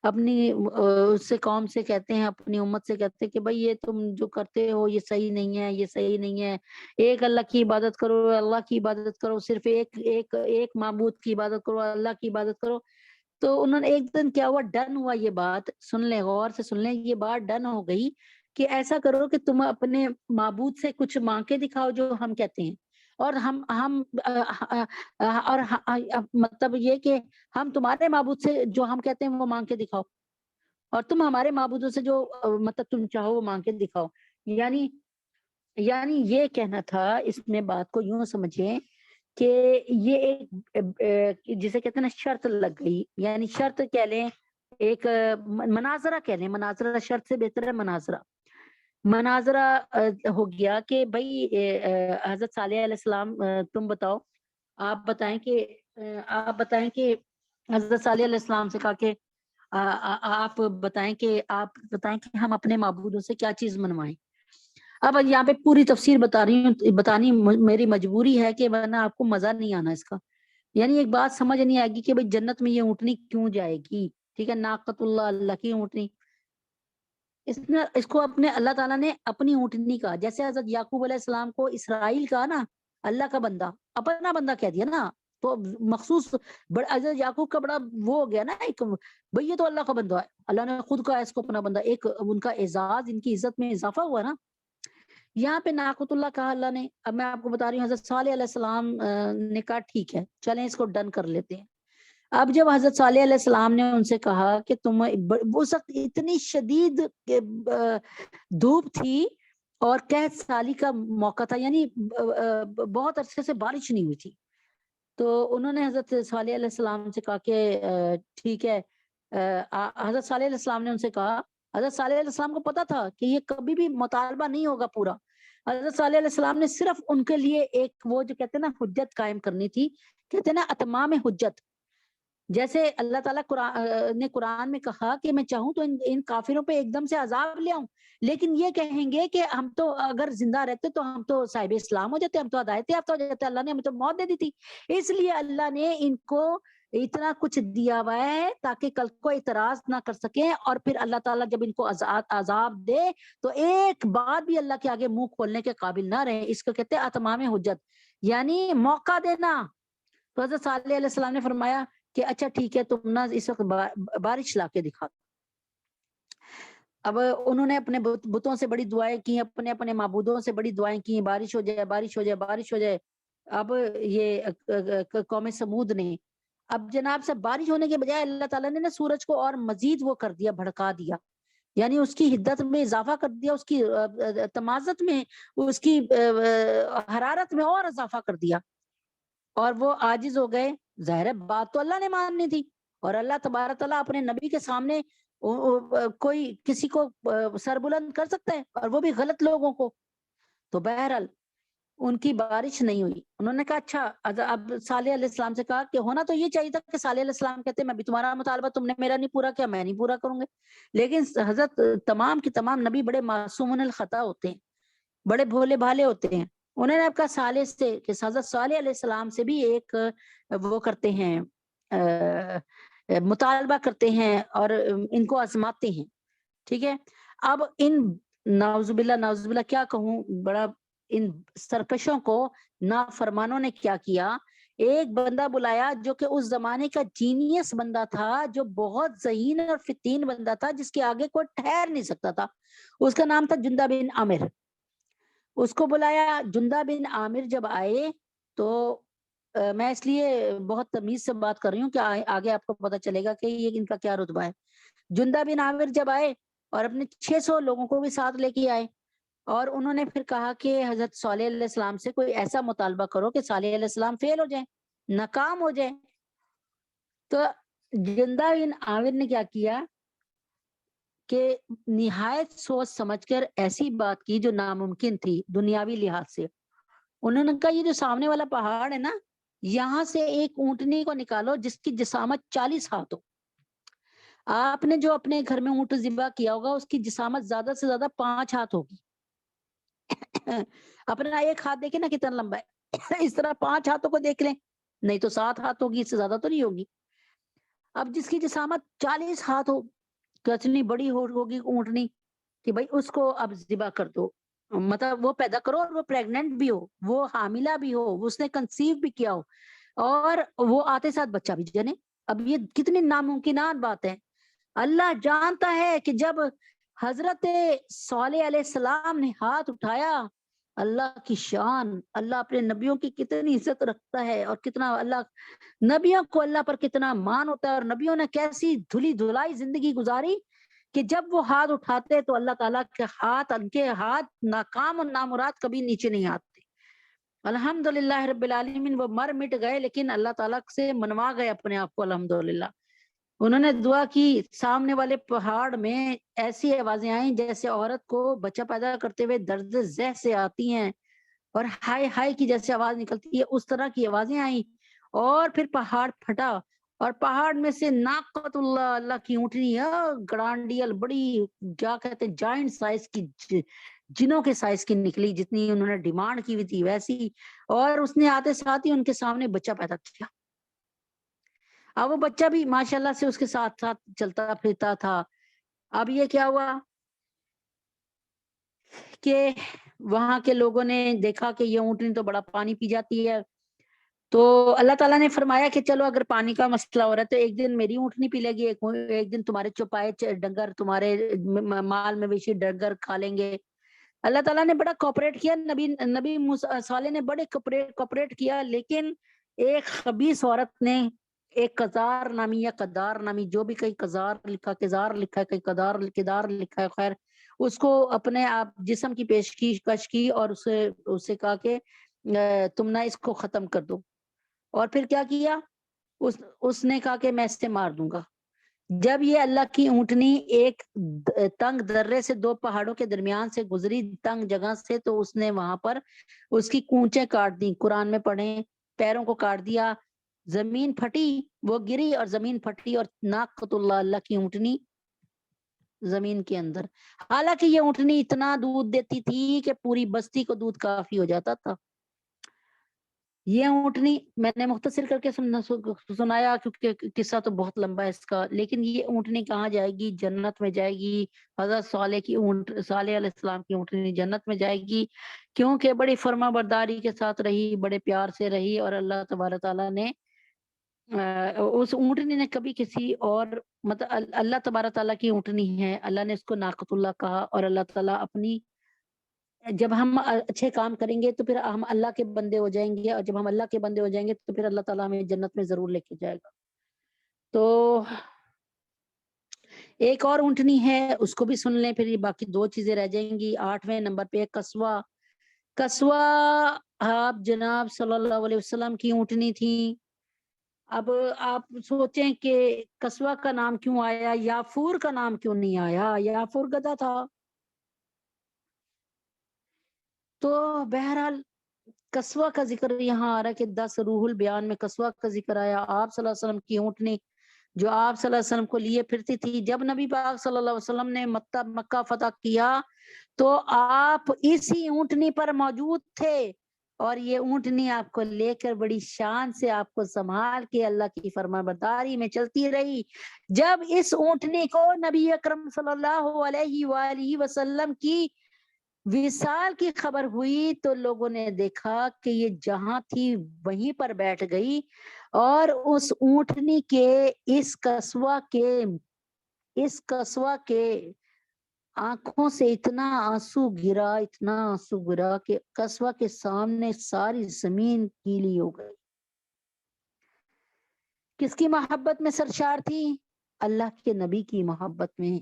اپنی اس سے قوم سے کہتے ہیں، اپنی امت سے کہتے ہیں کہ بھئی یہ تم جو کرتے ہو یہ صحیح نہیں ہے، یہ صحیح نہیں ہے. ایک اللہ کی عبادت کرو، اللہ کی عبادت کرو، صرف ایک معبود کی عبادت کرو، اللہ کی عبادت کرو. تو انہوں نے ایک دن کیا ہوا، ڈن ہوا یہ بات. سن لیں غور سے سن لیں، یہ بات ڈن ہو گئی کہ ایسا کرو کہ تم اپنے معبود سے کچھ مانگ کے دکھاؤ جو ہم کہتے ہیں، اور ہم اور مطلب یہ کہ ہم تمہارے معبود سے جو ہم کہتے ہیں وہ مانگ کے دکھاؤ، اور تم ہمارے معبودوں سے جو مطلب تم چاہو وہ مانگ کے دکھاؤ. یعنی یہ کہنا تھا. اس میں بات کو یوں سمجھیں کہ یہ ایک جسے کہتے ہیں نا شرط لگ گئی، یعنی شرط کہہ لیں، ایک مناظرہ کہہ لیں. مناظرہ شرط سے بہتر ہے مناظرہ. مناظرہ ہو گیا کہ بھئی حضرت صالح علیہ السلام تم بتاؤ، آپ بتائیں کہ حضرت صالح علیہ السلام سے کہا کہ آپ بتائیں کہ ہم اپنے معبودوں سے کیا چیز منوائیں. اب یہاں پہ پوری تفسیر بتانی میری مجبوری ہے کہ ورنہ آپ کو مزہ نہیں آنا اس کا. یعنی ایک بات سمجھ نہیں آئے گی کہ بھئی جنت میں یہ اونٹنی کیوں جائے گی. ٹھیک ہے، ناقۃ اللہ اللہ کی اونٹنی. اس کو اپنے اللہ تعالیٰ نے اپنی اونٹنی کہا. جیسے حضرت یعقوب علیہ السلام کو اسرائیل کہا نا، اللہ کا بندہ، اپنا بندہ کہہ دیا نا. تو مخصوص حضرت یعقوب کا بڑا وہ ہو گیا نا ایک، بھئی یہ تو اللہ کا بندہ ہے، اللہ نے خود کہا اس کو اپنا بندہ. ایک ان کا اعزاز، ان کی عزت میں اضافہ ہوا نا. یہاں پہ ناقۃ اللہ کہا اللہ نے. اب میں آپ کو بتا رہی ہوں حضرت صالح علیہ السلام نے کہا ٹھیک ہے چلیں اس کو ڈن کر لیتے ہیں. اب جب حضرت صالح علیہ السلام نے ان سے کہا کہ تم اس وقت اتنی شدید دھوپ تھی اور قحط سالی کا موقع تھا، یعنی بہت عرصے سے بارش نہیں ہوئی تھی. تو انہوں نے حضرت صالح علیہ السلام سے کہا کہ ٹھیک ہے. حضرت صالح علیہ السلام نے ان سے کہا، حضرت صالح علیہ السلام کو پتا تھا کہ یہ کبھی بھی مطالبہ نہیں ہوگا پورا. حضرت صالح علیہ السلام نے صرف ان کے لیے ایک وہ جو کہتے ہیں نا حجت قائم کرنی تھی، کہتے ہیں نا اتمام حجت. جیسے اللہ تعالیٰ نے قرآن میں کہا کہ میں چاہوں تو ان کافروں پہ ایک دم سے عذاب لے آؤں، لیکن یہ کہیں گے کہ ہم تو اگر زندہ رہتے تو ہم تو صاحب اسلام ہو جاتے، ہم تو ہدایت یافتہ ہو جاتے، اللہ نے ہمیں تو موت دے دی تھی. اس لیے اللہ نے ان کو اتنا کچھ دیا ہوا ہے تاکہ کل کو اعتراض نہ کر سکیں، اور پھر اللہ تعالیٰ جب ان کو عذاب دے تو ایک بات بھی اللہ کے آگے منہ کھولنے کے قابل نہ رہے. اس کو کہتے ہیں اتمام حجت، یعنی موقع دینا. تو حضرت صالح علیہ السلام نے فرمایا کہ اچھا ٹھیک ہے، تم نا اس وقت بارش لا کے دکھا. اب انہوں نے اپنے بتوں سے بڑی دعائیں کی، اپنے اپنے معبودوں سے بڑی دعائیں کی، بارش ہو جائے بارش ہو جائے بارش ہو جائے. اب یہ قوم سمود نے اب جناب سے بارش ہونے کے بجائے اللہ تعالیٰ نے نا سورج کو اور مزید وہ کر دیا، بھڑکا دیا، یعنی اس کی حدت میں اضافہ کر دیا، اس کی تمازت میں، اس کی حرارت میں اور اضافہ کر دیا، اور وہ عاجز ہو گئے. ظاہر بات تو اللہ نے ماننی تھی، اور اللہ تبارک تعالیٰ اپنے نبی کے سامنے کوئی کسی کو سر بلند کر سکتا ہے، اور وہ بھی غلط لوگوں کو. تو بہرحال ان کی بارش نہیں ہوئی. انہوں نے کہا اچھا. اب صالح علیہ السلام سے کہا کہ ہونا تو یہ چاہیے تھا کہ صالح علیہ السلام کہتے میں بھی تمہارا مطالبہ، تم نے میرا نہیں پورا کیا، میں نہیں پورا کروں گے. لیکن حضرت تمام کی تمام نبی بڑے معصومون الخطا ہوتے ہیں، بڑے بھولے بھالے ہوتے ہیں. انہوں نے آپ کا صالح سے کہ حضرت صالح علیہ السلام سے بھی ایک وہ کرتے ہیں، مطالبہ کرتے ہیں اور ان کو آزماتے ہیں. ٹھیک ہے. اب ان نعوذ باللہ کیا کہوں، بڑا ان سرکشوں کو نافرمانوں نے کیا کیا. ایک بندہ بلایا جو کہ اس زمانے کا جینیس بندہ تھا، جو بہت ذہین اور فتین بندہ تھا، جس کے آگے کوئی ٹھہر نہیں سکتا تھا. اس کا نام تھا جندہ بن عامر. اس کو بلایا. جندہ بن عامر جب آئے تو میں اس لیے بہت تمیز سے بات کر رہی ہوں کہ آگے آپ کو پتہ چلے گا کہ یہ ان کا کیا رتبہ ہے. جندہ بن عامر جب آئے اور اپنے 600 لوگوں کو بھی ساتھ لے کے آئے، اور انہوں نے پھر کہا کہ حضرت صالح علیہ السلام سے کوئی ایسا مطالبہ کرو کہ صالح علیہ السلام فیل ہو جائیں، ناکام ہو جائیں. تو جندہ بن عامر نے کیا کیا کہ نہایت سوچ سمجھ کر ایسی بات کی جو ناممکن تھی دنیاوی لحاظ سے. انہوں نے کہا یہ جو سامنے والا پہاڑ ہے نا، یہاں سے ایک اونٹنی کو نکالو جس کی جسامت 40 ہاتھ ہو. آپ نے جو اپنے گھر میں اونٹ ذبح کیا ہوگا اس کی جسامت زیادہ سے زیادہ 5 ہاتھ ہوگی. اپنا ایک ہاتھ دیکھیں نا کتنا لمبا ہے، اس طرح 5 ہاتھوں کو دیکھ لیں، نہیں تو 7 ہاتھ ہوگی، اس سے زیادہ تو نہیں ہوگی. اب جس کی جسامت 40 ہاتھ ہو، کتنی بڑی ہوگی اونٹنی کہ بھائی اس کو اب ذبح کر دو، مطلب وہ پیدا کرو، اور وہ پریگننٹ بھی ہو، وہ حاملہ بھی ہو، اس نے کنسیو بھی کیا ہو، اور وہ آتے ساتھ بچہ بھی جنے. اب یہ کتنی ناممکنات بات ہے. اللہ جانتا ہے کہ جب حضرت صالح علیہ السلام نے ہاتھ اٹھایا، اللہ کی شان، اللہ اپنے نبیوں کی کتنی عزت رکھتا ہے، اور کتنا اللہ نبیوں کو اللہ پر کتنا مان ہوتا ہے، اور نبیوں نے کیسی دھلی دھلائی زندگی گزاری کہ جب وہ ہاتھ اٹھاتے تو اللہ تعالیٰ کے ہاتھ، ان کے ہاتھ ناکام اور نامراد کبھی نیچے نہیں آتے. الحمدللہ رب العالمین. وہ مر مٹ گئے لیکن اللہ تعالیٰ سے منوا گئے اپنے آپ کو الحمدللہ. انہوں نے دعا کی، سامنے والے پہاڑ میں ایسی آوازیں آئیں جیسے عورت کو بچہ پیدا کرتے ہوئے درد ذہ سے آتی ہیں، اور ہائے ہائے کی جیسے آواز نکلتی ہے، اس طرح کی آوازیں آئیں. اور پھر پہاڑ پھٹا، اور پہاڑ میں سے ناقۃ اللہ، اللہ کی اونٹنی، گرانڈیل، بڑی کیا کہتے ہیں جائنٹ سائز کی، جنوں کے سائز کی نکلی، جتنی انہوں نے ڈیمانڈ کی ہوئی تھی ویسی. اور اس نے آتے ساتھ ہی ان کے سامنے بچہ پیدا کیا. اب وہ بچہ بھی ماشاءاللہ سے اس کے ساتھ ساتھ چلتا پھرتا تھا. اب یہ کیا ہوا کہ وہاں کے لوگوں نے دیکھا کہ یہ اونٹنی تو بڑا پانی پی جاتی ہے، تو اللہ تعالیٰ نے فرمایا کہ چلو اگر پانی کا مسئلہ ہو رہا ہے تو ایک دن میری اونٹنی پی لے گی، ایک دن تمہارے چوپائے ڈنگر، تمہارے مال مویشی ڈنگر کھا لیں گے. اللہ تعالیٰ نے بڑا کوپریٹ کیا، نبی صالح نے بڑے کوپریٹ کیا. لیکن ایک خبیث عورت نے، ایک قزار نامی یا قدار نامی، جو بھی، کئی قزار لکھا، کزار لکھا ہے، کئی کدار لکھا ہے، خیر اس کو اپنے آپ جسم کی پیشکش کی، اور اسے کہا کہ تم نہ اس کو ختم کر دو. اور پھر کیا کیا، اس نے کہا کہ میں اس سے مار دوں گا. جب یہ اللہ کی اونٹنی ایک تنگ درے سے دو پہاڑوں کے درمیان سے گزری تنگ جگہ سے تو اس نے وہاں پر اس کی کونچیں کاٹ دی، قرآن میں پڑھیں، پیروں کو کاٹ دیا، زمین پھٹی، وہ گری اور زمین پھٹی اور ناقۃ اللہ، اللہ کی اونٹنی زمین کے اندر. حالانکہ یہ اونٹنی اتنا دودھ دیتی تھی کہ پوری بستی کو دودھ کافی ہو جاتا تھا. یہ اونٹنی میں نے مختصر کر کے سنایا کیونکہ قصہ تو بہت لمبا ہے اس کا، لیکن یہ اونٹنی کہاں جائے گی؟ جنت میں جائے گی. حضرت صالح علیہ السلام کی اونٹنی جنت میں جائے گی، کیونکہ بڑی فرما برداری کے ساتھ رہی، بڑے پیار سے رہی، اور اللہ تبارک تعالیٰ نے اس اونٹنی نے کبھی کسی اور مطلب اللہ تبارک تعالیٰ کی اونٹنی ہے، اللہ نے اس کو ناقۃ اللہ کہا. اور اللہ تعالیٰ اپنی جب ہم اچھے کام کریں گے تو پھر ہم اللہ کے بندے ہو جائیں گے، اور جب ہم اللہ کے بندے ہو جائیں گے تو پھر اللہ تعالیٰ ہمیں جنت میں ضرور لے کے جائے گا. تو ایک اور اونٹنی ہے، اس کو بھی سن لیں، پھر یہ باقی دو چیزیں رہ جائیں گی. 8ویں نمبر پہ کسوہ. کسوہ آپ جناب صلی اللہ علیہ وسلم کی اونٹنی تھی. اب آپ سوچیں کہ کسوہ کا نام کیوں آیا، یافور کا نام کیوں نہیں آیا؟ یافور گدھا تھا. تو بہرحال کسوہ کا ذکر یہاں آ رہا ہے کہ 10 روح البیان میں کسوہ کا ذکر آیا. آپ صلی اللہ علیہ وسلم کی اونٹنی جو آپ صلی اللہ علیہ وسلم کو لیے پھرتی تھی، جب نبی پاک صلی اللہ علیہ وسلم نے مکہ فتح کیا تو آپ اسی اونٹنی پر موجود تھے، اور یہ اونٹنی آپ کو لے کر بڑی شان سے آپ کو سنبھال کے اللہ کی فرما برداری میں چلتی رہی. جب اس اونٹنی کو نبی اکرم صلی اللہ علیہ وآلہ وسلم کی وصال کی خبر ہوئی تو لوگوں نے دیکھا کہ یہ جہاں تھی وہیں پر بیٹھ گئی، اور اس اونٹنی کے اس کسوہ کے آنکھوں سے اتنا آنسو گرا کہ کسوہ کے سامنے ساری زمین گیلی ہو گئی. کس کی محبت میں سرشار تھی؟ اللہ کے نبی کی محبت میں.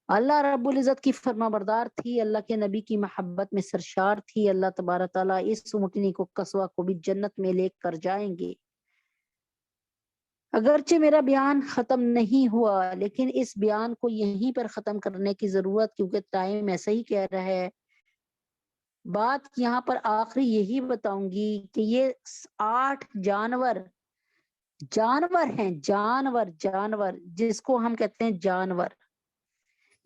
اللہ رب العزت کی فرما بردار تھی، اللہ کے نبی کی محبت میں سرشار تھی. اللہ تبارک تعالیٰ اس اونٹنی کو کسوہ کو بھی جنت میں لے کر جائیں گے. اگرچہ میرا بیان ختم نہیں ہوا، لیکن اس بیان کو یہیں پر ختم کرنے کی ضرورت، کیونکہ ٹائم ایسا ہی کہہ رہا ہے. بات یہاں پر آخری یہی بتاؤں گی کہ یہ 8 جانور ہیں، جانور جس کو ہم کہتے ہیں جانور.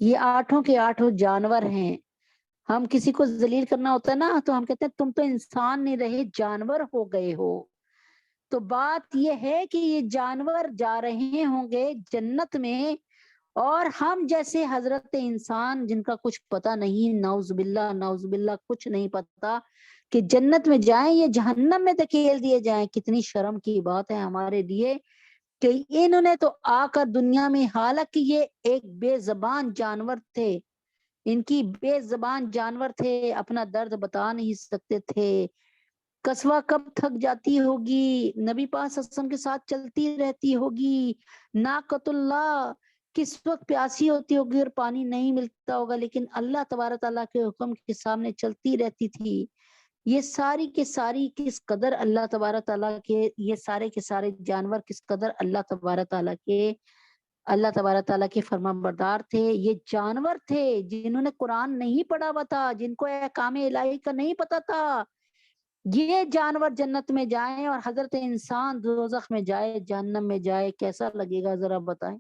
یہ 8 کے 8 جانور ہیں. ہم کسی کو ذلیل کرنا ہوتا ہے نا تو ہم کہتے ہیں تم تو انسان نہیں رہے، جانور ہو گئے ہو. تو بات یہ ہے کہ یہ جانور جا رہے ہوں گے جنت میں، اور ہم جیسے حضرت انسان جن کا کچھ پتہ نہیں، نعوذ باللہ کچھ نہیں پتہ، کہ جنت میں جائیں یا جہنم میں دھکیل دیے جائیں. کتنی شرم کی بات ہے ہمارے لیے کہ انہوں نے تو آ کر دنیا میں، حالانکہ یہ ایک بے زبان جانور تھے، ان کی بے زبان جانور تھے، اپنا درد بتا نہیں سکتے تھے. کسوہ کب تھک جاتی ہوگی، نبی پاک صلی اللہ علیہ وسلم کے ساتھ چلتی رہتی ہوگی. ناقۃ اللہ کس وقت پیاسی ہوتی ہوگی اور پانی نہیں ملتا ہوگا، لیکن اللہ تبارک تعالیٰ کے حکم کے سامنے چلتی رہتی تھی. یہ ساری کے ساری کس قدر اللہ تبارک تعالیٰ کے، یہ سارے کے سارے جانور کس قدر اللہ تبارک تعالیٰ کے فرما بردار تھے. یہ جانور تھے جنہوں نے قرآن نہیں پڑھا ہوا تھا، جن کو احکام الہی کا نہیں پتا تھا. یہ جانور جنت میں جائیں اور حضرت انسان دوزخ میں جائے، جہنم میں جائے، کیسا لگے گا ذرا بتائیں.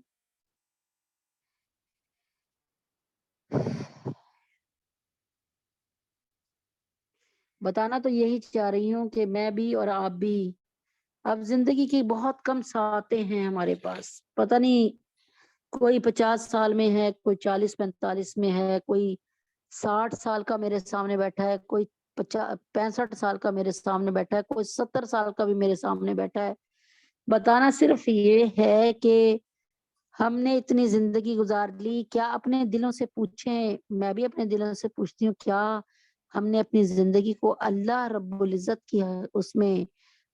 بتانا تو یہی چاہ رہی ہوں کہ میں بھی اور آپ بھی اب زندگی کی بہت کم ساعتیں ہیں ہمارے پاس. پتہ نہیں کوئی 50 سال میں ہے، کوئی 40-45 میں ہے، کوئی 60 سال کا میرے سامنے بیٹھا ہے، کوئی 65 سال کا میرے سامنے بیٹھا ہے، کوئی 70 سال کا بھی میرے سامنے بیٹھا ہے. بتانا صرف یہ ہے کہ ہم نے اتنی زندگی گزار لی. کیا اپنے دلوں سے پوچھیں، میں بھی اپنے دلوں سے پوچھتی ہوں، کیا ہم نے اپنی زندگی کو اللہ رب العزت کی اس میں،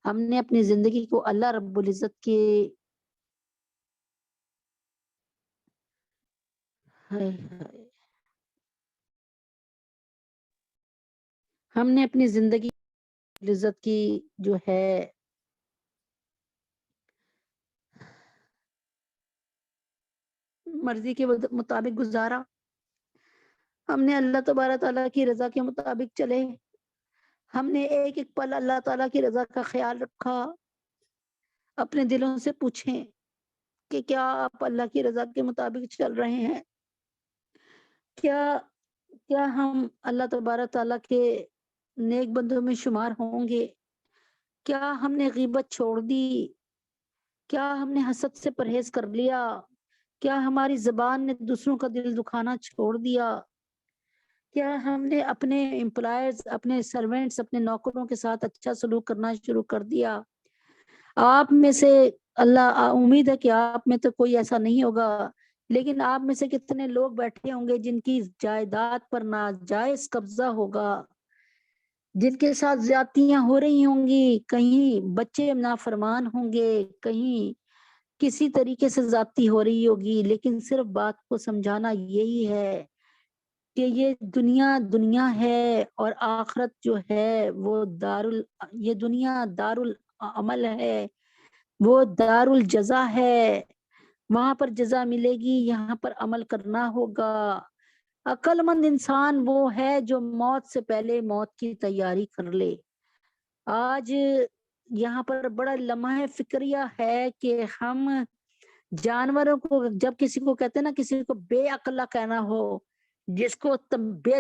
ہم نے اپنی زندگی کو اللہ رب العزت کے ہم نے اپنی زندگی عزت کی جو ہے مرضی کے مطابق گزارا، ہم نے اللہ تبارک تعالیٰ کی رضا کے مطابق چلے، ہم نے ایک ایک پل اللہ تعالیٰ کی رضا کا خیال رکھا، اپنے دلوں سے پوچھیں کہ کیا آپ اللہ کی رضا کے مطابق چل رہے ہیں؟ کیا ہم اللہ تبارک تعالیٰ کے نیک بندوں میں شمار ہوں گے؟ کیا ہم نے غیبت چھوڑ دی؟ کیا ہم نے حسد سے پرہیز کر لیا؟ کیا ہماری زبان نے دوسروں کا دل دکھانا چھوڑ دیا؟ کیا ہم نے اپنے امپلائز، اپنے سرونٹس، اپنے نوکروں کے ساتھ اچھا سلوک کرنا شروع کر دیا؟ آپ میں سے اللہ امید ہے کہ آپ میں تو کوئی ایسا نہیں ہوگا، لیکن آپ میں سے کتنے لوگ بیٹھے ہوں گے جن کی جائیداد پر ناجائز قبضہ ہوگا، جن کے ساتھ زیادتیاں ہو رہی ہوں گی، کہیں بچے نافرمان ہوں گے، کہیں کسی طریقے سے زیادتی ہو رہی ہوگی، لیکن صرف بات کو سمجھانا یہی ہے کہ یہ دنیا ہے اور آخرت جو ہے وہ یہ دنیا دار العمل ہے، وہ دار الجزا ہے، وہاں پر جزا ملے گی، یہاں پر عمل کرنا ہوگا۔ عقل مند انسان وہ ہے جو موت سے پہلے موت کی تیاری کر لے۔ آج یہاں پر بڑا لمحہ فکریہ ہے کہ ہم جانوروں کو جب کسی کو کہتے ہیں نا، کسی کو بے عقلہ کہنا ہو، جس کو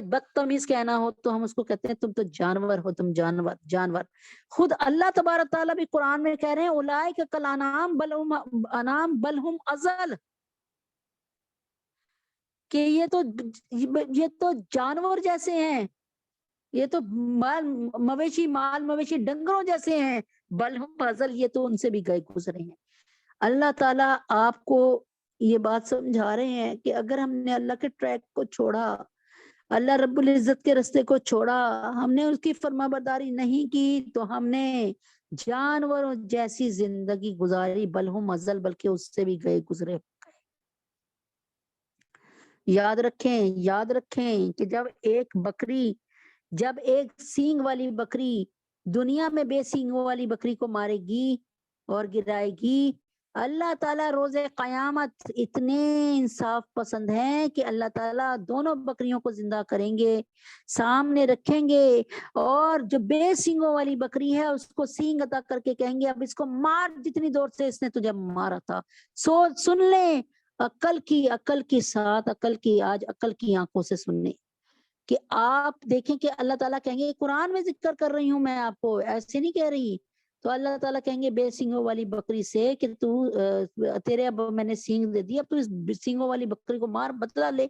بدتمیز کہنا ہو، تو ہم اس کو کہتے ہیں تم تو جانور ہو، تم جانور۔ خود اللہ تبارک تعالیٰ بھی قرآن میں کہہ رہے ہیں اولئک کالانعام بل ہم اضل، کہ یہ تو جانور جیسے ہیں، یہ تو مال مویشی ڈنگروں جیسے ہیں، بل ہم اضل، یہ تو ان سے بھی گئے گزرے ہیں۔ اللہ تعالیٰ آپ کو یہ بات سمجھا رہے ہیں کہ اگر ہم نے اللہ کے ٹریک کو چھوڑا، اللہ رب العزت کے رستے کو چھوڑا، ہم نے اس کی فرما برداری نہیں کی، تو ہم نے جانوروں جیسی زندگی گزاری، بل ہم اضل، بلکہ اس سے بھی گئے گزرے۔ یاد رکھیں کہ جب ایک سینگ والی بکری دنیا میں بے سینگوں والی بکری کو مارے گی اور گرائے گی، اللہ تعالیٰ روز قیامت اتنے انصاف پسند ہیں کہ اللہ تعالیٰ دونوں بکریوں کو زندہ کریں گے، سامنے رکھیں گے، اور جو بے سینگوں والی بکری ہے اس کو سینگ عطا کر کے کہیں گے اب اس کو مار جتنی دور سے اس نے تجھے مارا تھا۔ سن لیں، عقل کی ساتھ آج عقل کی آنکھوں سے سننے، کہ آپ دیکھیں کہ اللہ تعالیٰ کہیں گے قرآن میں ذکر کر رہی ہوں میں آپ کو، ایسے نہیں کہہ رہی، تو اللہ تعالیٰ کہیں گے بے سینگوں والی بکری سے کہ تیرے اب میں نے سینگ دے دی، اب تو اس سینگوں والی بکری کو مار، بدلہ لے۔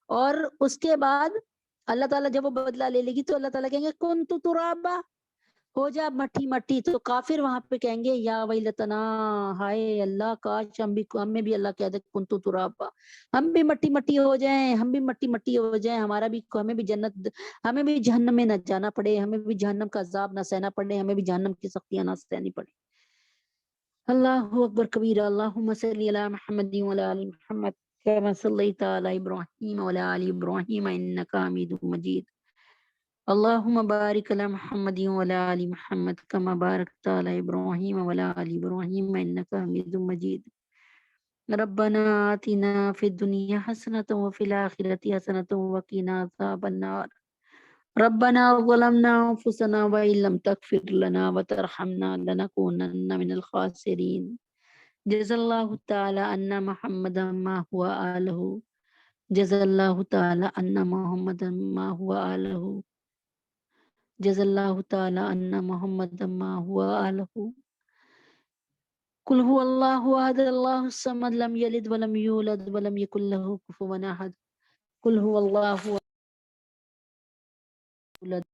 اور اس کے بعد اللہ تعالیٰ جب وہ بدلہ لے لے گی تو اللہ تعالیٰ کہیں گے کن تو ترابا، ہو جا مٹی، تو کافر وہاں پہ کہیں گے یا ویلتنا، ہائے اللہ، کاش ہمیں بھی اللہ کہہ دے کن تو ترابا، ہم بھی مٹی ہو جائیں، ہمیں بھی جنت، ہمیں بھی جہنم میں نہ جانا پڑے، ہمیں بھی جہنم کا عذاب نہ سہنا پڑے، ہمیں بھی جہنم کی سختیاں نہ سہنی پڑے۔ اللہ اکبر کبیرہ، اللہم صلی علی محمد وعلی آل محمد کما صلیت علی ابراہیم وعلی آل ابراہیم انک حمید مجید۔ اللہم بارک علی محمد وعلی آل محمد کما بارکت علی ابراہیم وعلی آل ابراہیم انک حمید مجید۔ ربنا آتنا فی الدنیا حسنۃ وفی الآخرۃ حسنۃ وقنا عذاب النار۔ ربنا ظلمنا انفسنا وان لم تغفر لنا وترحمنا لنکونن من الخاسرین۔ جزا اللہ تعالی عنا محمدا ما هو آلہ، جزا اللہ تعالی عنا محمدا ما هو آلہ، جزا اللہ تعالی عنا محمدا ما هو آلہ۔ قل هو اللہ احد اللہ الصمد لم یلد ولم یولد ولم یکن له کفوا احد۔ قل هو اللہ ولد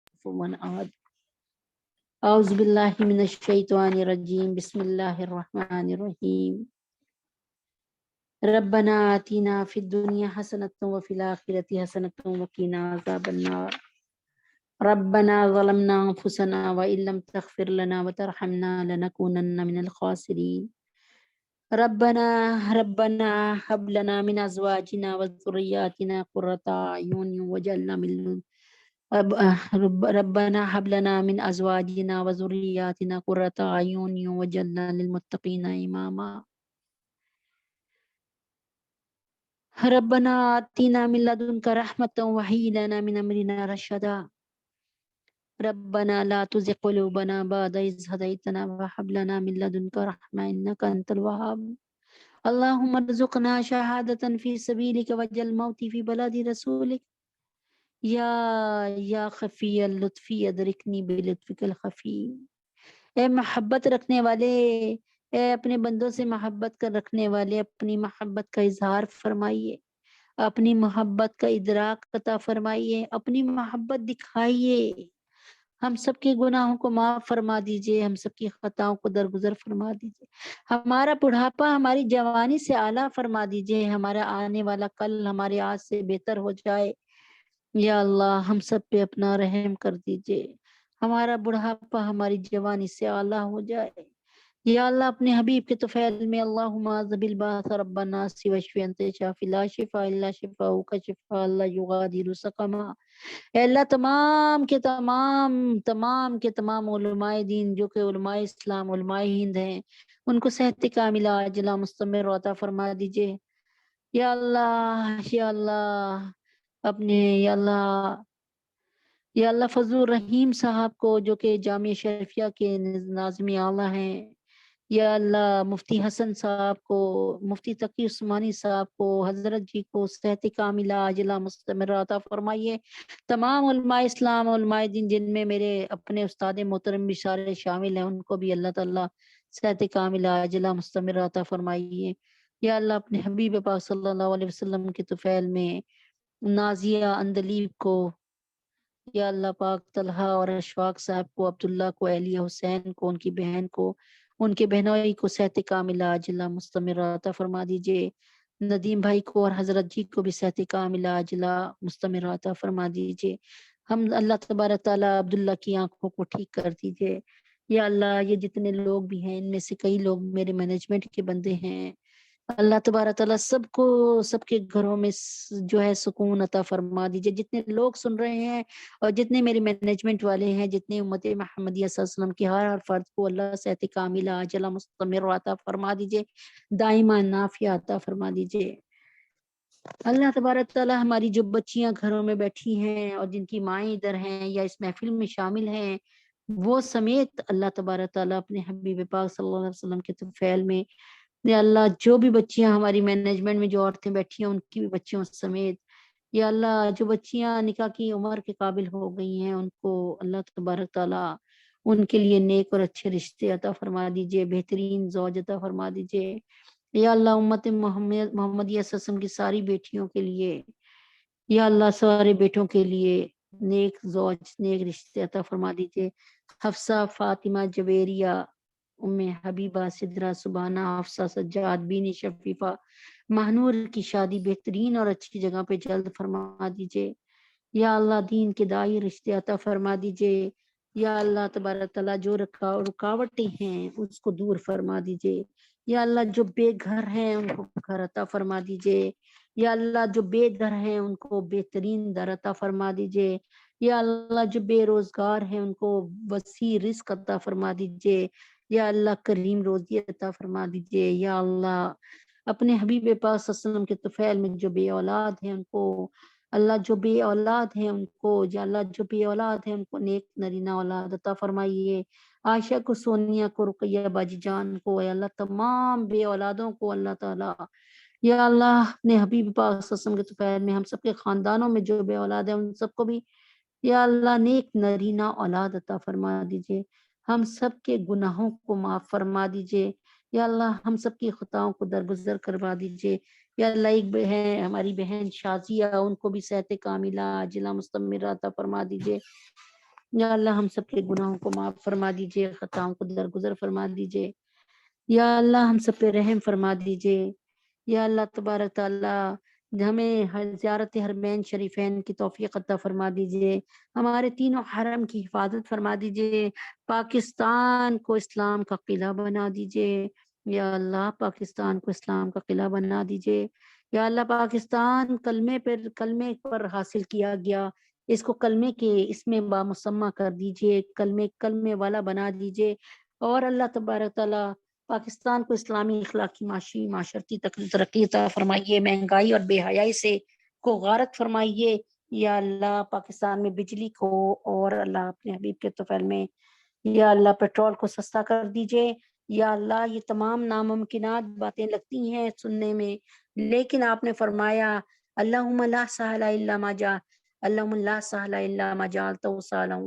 کفوا احد۔ اعوذ باللہ من الشیطان الرجیم، بسم اللہ الرحمن الرحیم۔ ربنا آتنا فی الدنیا حسنۃ وفی الآخرۃ حسنۃ وقنا عذاب النار۔ ربنا ظلمنا انفسنا وان لم تغفر لنا وترحمنا لنکونن من الخاسرین۔ ربنا هب لنا من ازواجنا وذریاتنا قرۃ اعین واجعلنا ربنا هب لنا من ازواجنا وذریاتنا قرۃ اعین واجعلنا للمتقین اماما۔ ربنا آتنا من لدنك رحمة وهيئ لنا من أمرنا رشدا ربنا لا تزغ قلوبنا بعد إذ هديتنا وهب لنا من لدنك رحمة إنك أنت الوهاب اللهم ارزقنا شهادة في سبيلك واجعل موتي في بلاد رسولك یا خفی اللطفی ادرکنی بلطفک الخفی۔ اے محبت رکھنے والے، اے اپنے بندوں سے محبت کر رکھنے والے، اپنی محبت کا اظہار فرمائیے، اپنی محبت کا ادراک عطا فرمائیے، اپنی محبت دکھائیے، ہم سب کے گناہوں کو معاف فرما دیجئے، ہم سب کی خطاؤں کو درگزر فرما دیجئے، ہمارا بڑھاپا ہماری جوانی سے اعلیٰ فرما دیجئے، ہمارا آنے والا کل ہمارے آج سے بہتر ہو جائے۔ یا اللہ ہم سب پہ اپنا رحم کر دیجئے، ہمارا بڑھاپا ہماری جوانی سے اعلیٰ ہو جائے۔ یا اللہ اپنے حبیب کے طفیل میں اللہم عذب الباس رب الناس واشفی انت شافی لا شفاء الا شفاؤک شفاء لا یغادر سقما۔ اے اللہ تمام علماء دین جو کہ علماء اسلام علماء ہند ہیں، ان کو صحت کاملہ عاجلہ مستمر عطا فرما دیجئے۔ یا اللہ اپنے یا اللہ فضل الرحیم صاحب کو جو کہ جامعہ شریفیہ کے ناظم اعلیٰ ہیں، یا اللہ مفتی حسن صاحب کو، مفتی تقی عثمانی صاحب کو، حضرت جی کو صحت کاملہ عاجلہ مستمر عطا فرمائیے۔ تمام علماء اسلام علماء دین جن میں میرے اپنے استاد محترم بھی سارے شامل ہیں، ان کو بھی اللہ تعالیٰ صحت کاملہ عاجلہ مستمر عطا فرمائیے۔ یا اللہ اپنے حبیب پاک صلی اللہ علیہ وسلم کے طفیل میں نازیہ اندلیب کو، یا اللہ پاک طلحہ اور اشفاق صاحب کو، عبداللہ کو، اہلیہ حسین کو، ان کی بہن کو، ان کے بہنوئی کو صحت کاملہ عاجلہ مستمر عطا فرما دیجئے۔ ندیم بھائی کو اور حضرت جی کو بھی صحت کاملہ عاجلہ مستمر عطا فرما دیجئے۔ ہم اللہ تبارک تعالیٰ عبداللہ کی آنکھوں کو ٹھیک کر دیجئے۔ یا اللہ یہ جتنے لوگ بھی ہیں، ان میں سے کئی لوگ میرے مینجمنٹ کے بندے ہیں، اللہ تبارک تعالیٰ سب کو، سب کے گھروں میں جو ہے سکون عطا فرما دیجئے۔ جتنے لوگ سن رہے ہیں اور جتنے میرے مینجمنٹ والے ہیں، جتنے امت محمدیہ صلی اللہ علیہ وسلم کے ہر فرد کو اللہ صحت کاملہ عاجلہ مستمر عطا فرما دیجئے، دائمہ نافیہ عطا فرما دیجئے۔ اللہ تبارک تعالیٰ ہماری جو بچیاں گھروں میں بیٹھی ہیں اور جن کی مائیں ادھر ہیں یا اس محفل میں شامل ہیں، وہ سمیت اللہ تبارک تعالیٰ اپنے حبیب پاک صلی اللہ علیہ وسلم کے طفیل میں، یا اللہ جو بھی بچیاں ہماری مینجمنٹ میں جو عورتیں بیٹھی ہیں ان کی بھی بچیوں سمیت، یا اللہ جو بچیاں نکاح کی عمر کے قابل ہو گئی ہیں، ان کو اللہ تبارک تعالیٰ ان کے لیے نیک اور اچھے رشتے عطا فرما دیجئے، بہترین زوج عطا فرما دیجئے۔ یا اللہ امت محمدیہ صلی اللہ علیہ وسلم کی ساری بیٹیوں کے لیے، یا اللہ سارے بیٹوں کے لیے نیک زوج نیک رشتے عطا فرما دیجئے۔ حفصہ، فاطمہ، جویریہ، ام حبیبہ، سدرہ، سبحانہ، حفصہ، سجاد، بینی، شفیفہ، مہنور کی شادی بہترین اور اچھی جگہ پہ جلد فرما دیجئے۔ یا اللہ دین کے دائی رشتے عطا فرما دیجئے۔ یا اللہ تبارک تعالیٰ جو رکاوٹیں ہیں اس کو دور فرما دیجئے۔ یا اللہ جو بے گھر ہیں ان کو گھر عطا فرما دیجئے۔ یا اللہ جو بے در ہیں ان کو بہترین در عطا فرما دیجئے۔ یا اللہ جو بے روزگار ہیں ان کو وسیع رزق عطا فرما دیجئے۔ یا اللہ کریم روزی عطا فرما دیجئے۔ یا اللہ اپنے حبیب پاک صلی اللہ علیہ وسلم کے طفیل میں جو بے اولاد ہیں ان کو، اللہ جو بے اولاد ہیں ان کو، یا اللہ جو بے اولاد ہیں ان کو نیک نرینہ اولاد عطا فرمائیے۔ عائشہ کو، سونیا کو، رقیہ باجی جان کو، یا اللہ تمام بے اولادوں کو اللہ تعالیٰ، یا اللہ اپنے حبیب پاک صلی اللہ علیہ وسلم کے طفیل میں ہم سب کے خاندانوں میں جو بے اولاد ہیں ان سب کو بھی یا اللہ نیک نرینہ اولاد عطا فرما دیجئے۔ ہم سب کے گناہوں کو معاف فرما دیجئے۔ یا اللہ ہم سب کی خطاؤں کو درگزر کروا دیجئے۔ یا اللہ ایک بہن ہماری بہن شازیہ، ان کو بھی صحت کاملہ عاجلہ مستمر عطا فرما دیجئے۔ یا اللہ ہم سب کے گناہوں کو معاف فرما دیجئے، خطاؤں کو درگزر فرما دیجئے۔ یا اللہ ہم سب پہ رحم فرما دیجئے۔ یا اللہ تبارک تعالیٰ ہمیں زیارت حرمین شریفین کی توفیق عطا فرما دیجئے، ہمارے تینوں حرم کی حفاظت فرما دیجئے، پاکستان کو اسلام کا قلعہ بنا دیجئے۔ یا اللہ پاکستان کو اسلام کا قلعہ بنا دیجئے۔ یا اللہ پاکستان کلمے پر حاصل کیا گیا، اس کو کلمے کے اس میں بامسمہ کر دیجئے، کلمے والا بنا دیجئے۔ اور اللہ تبارک تعالیٰ پاکستان کو اسلامی اخلاقی معاشی معاشرتی ترقی عطا فرمائیے، مہنگائی اور بے حیائی سے کو غارت فرمائیے یا اللہ، پاکستان میں بجلی کو اور اللہ اپنے حبیب کے طفیل میں یا اللہ پیٹرول کو سستا کر دیجئے یا اللہ۔ یہ تمام ناممکنات باتیں لگتی ہیں سننے میں، لیکن آپ نے فرمایا اللہم لا سہل الا ما جعل اللہم لا سہل الا ما جعلتہ سہلا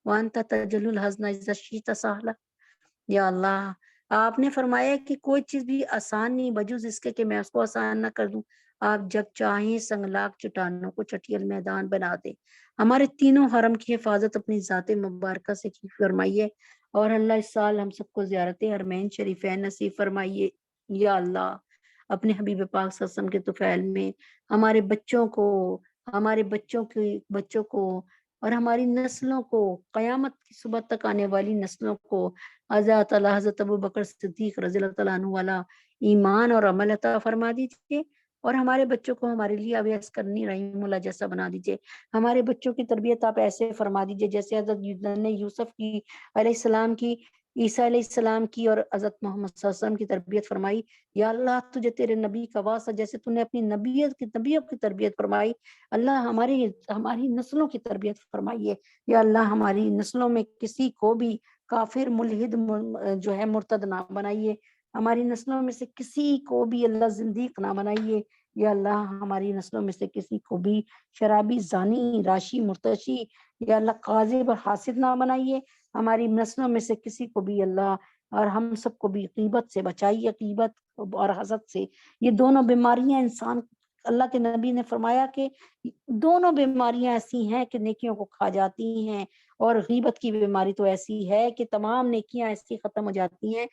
وانت تجعل الحزن اذا شئت سہلا۔ یا اللہ، آپ نے فرمایا کہ کوئی چیز بھی آسان نہیں بجز اس کے کہ میں اس کو آسان نہ کر دوں۔ آپ جب چاہیں سنگلاخ چٹانوں کو چٹیل میدان بنا دیں۔ ہمارے تینوں حرم کی حفاظت اپنی ذات مبارکہ سے کی فرمائیے، اور اللہ اس سال ہم سب کو زیارت حرمین شریفین نصیب فرمائیے یا اللہ۔ اپنے حبیب پاک صلی اللہ علیہ وسلم کے طفیل میں ہمارے بچوں کو، ہمارے بچوں کو اور ہماری نسلوں کو، قیامت کی صبح تک آنے والی نسلوں کو حضرت ابو بکر صدیق رضی اللہ تعالیٰ عنہ والا ایمان اور عمل عطا فرما دیجیے، اور ہمارے بچوں کو ہمارے لیے اویس کرنی رحیم اللہ جیسا بنا دیجیے۔ ہمارے بچوں کی تربیت آپ ایسے فرما دیجیے جیسے حضرت نے یوسف کی علیہ السلام کی، عیسیٰ علیہ السلام کی اور حضرت محمد صلی اللہ علیہ وسلم کی تربیت فرمائی یا اللہ۔ تجھے تیرے نبی کا واسطہ جیسے تو نے اپنی نبیوں کی تربیت فرمائی، اللہ ہماری نسلوں کی تربیت فرمائیے یا اللہ۔ ہماری نسلوں میں کسی کو بھی کافر ملحد جو ہے مرتد نہ بنائیے، ہماری نسلوں میں سے کسی کو بھی اللہ زندیق نہ بنائیے یا اللہ۔ ہماری نسلوں میں سے کسی کو بھی شرابی، زانی، راشی، مرتشی یا اللہ قاذف اور حاسد نہ بنائیے، ہماری نسلوں میں سے کسی کو بھی اللہ، اور ہم سب کو بھی غیبت سے بچائیے، غیبت اور حسد سے۔ یہ دونوں بیماریاں انسان، اللہ کے نبی نے فرمایا کہ دونوں بیماریاں ایسی ہیں کہ نیکیوں کو کھا جاتی ہیں، اور غیبت کی بیماری تو ایسی ہے کہ تمام نیکیاں ایسی ختم ہو جاتی ہیں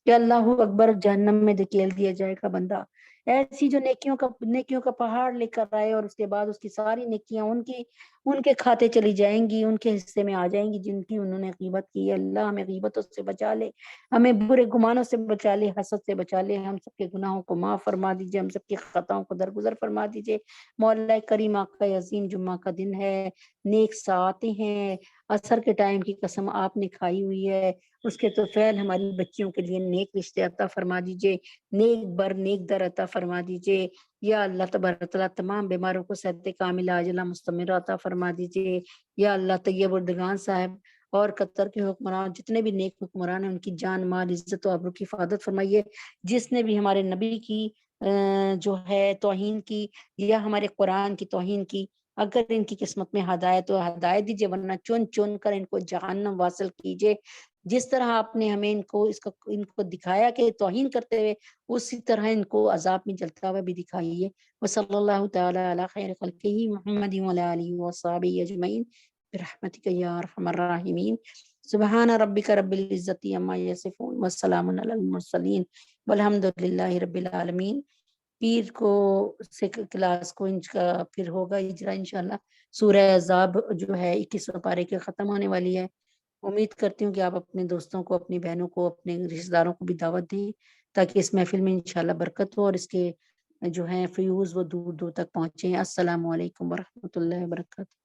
کہ اللہ اکبر، جہنم میں دھکیل دیا جائے گا بندہ۔ ایسی جو نیکیوں کا پہاڑ لے کر آئے، اور اس کے بعد اس کی ساری نیکیاں ان کے کھاتے چلی جائیں گی، ان کے حصے میں آ جائیں گی جن کی انہوں نے غیبت کی ہے۔ اللہ ہمیں غیبتوں سے بچا لے، ہمیں برے گمانوں سے بچا لے، حسد سے بچا لے، ہم سب کے گناہوں کو معاف فرما دیجئے، ہم سب کی خطاؤں کو درگزر فرما دیجئے۔ مولا کریم، آپ کا عظیم جمعہ کا دن ہے، نیک ساعتیں ہیں، عصر کے ٹائم کی قسم آپ نے کھائی ہوئی ہے، اس کے طفیل ہماری بچیوں کے لیے نیک رشتے عطا فرما دیجئے، نیک در عطا فرما دیجئے یا اللہ تبارک تعالیٰ۔ تمام بیماروں کو صحت کاملہ عاجلہ مستمرہ عطا فرما دیجئے یا اللہ۔ طیب اردگان صاحب اور قطر کے حکمران، جتنے بھی نیک حکمران ہیں، ان کی جان مال عزت و آبرو کی حفاظت فرمائیے۔ جس نے بھی ہمارے نبی کی جو ہے توہین کی یا ہمارے قرآن کی توہین کی، اگر ان کی قسمت میں ہدایت تو ہدایت دیجئے، ورنہ چن چن کر ان کو جہنم واصل کیجئے۔ جس طرح آپ نے ہمیں ان کو دکھایا کہ توہین کرتے ہوئے، اسی طرح ان کو عذاب میں جلتا ہوا بھی دکھائیے۔ وصلی اللہ تعالی علی خیر خلقہ محمد وعلی آلہ وصحبہ اجمعین برحمتک یا ارحم الراحمین۔ سبحان ربک رب العزت عما یصفون والسلام علی المرسلین والحمد للہ رب العالمین۔ پیر کو کلاس کو ان کا پھر ہوگا اجرا انشاءاللہ۔ سورہ احزاب جو ہے 21 پارے کے ختم ہونے والی ہے۔ امید کرتی ہوں کہ آپ اپنے دوستوں کو، اپنی بہنوں کو، اپنے رشتہ داروں کو بھی دعوت دیں تاکہ اس محفل میں انشاءاللہ برکت ہو اور اس کے جو ہیں فیوز وہ دور دور تک پہنچیں۔ السلام علیکم ورحمۃ اللہ وبرکاتہ۔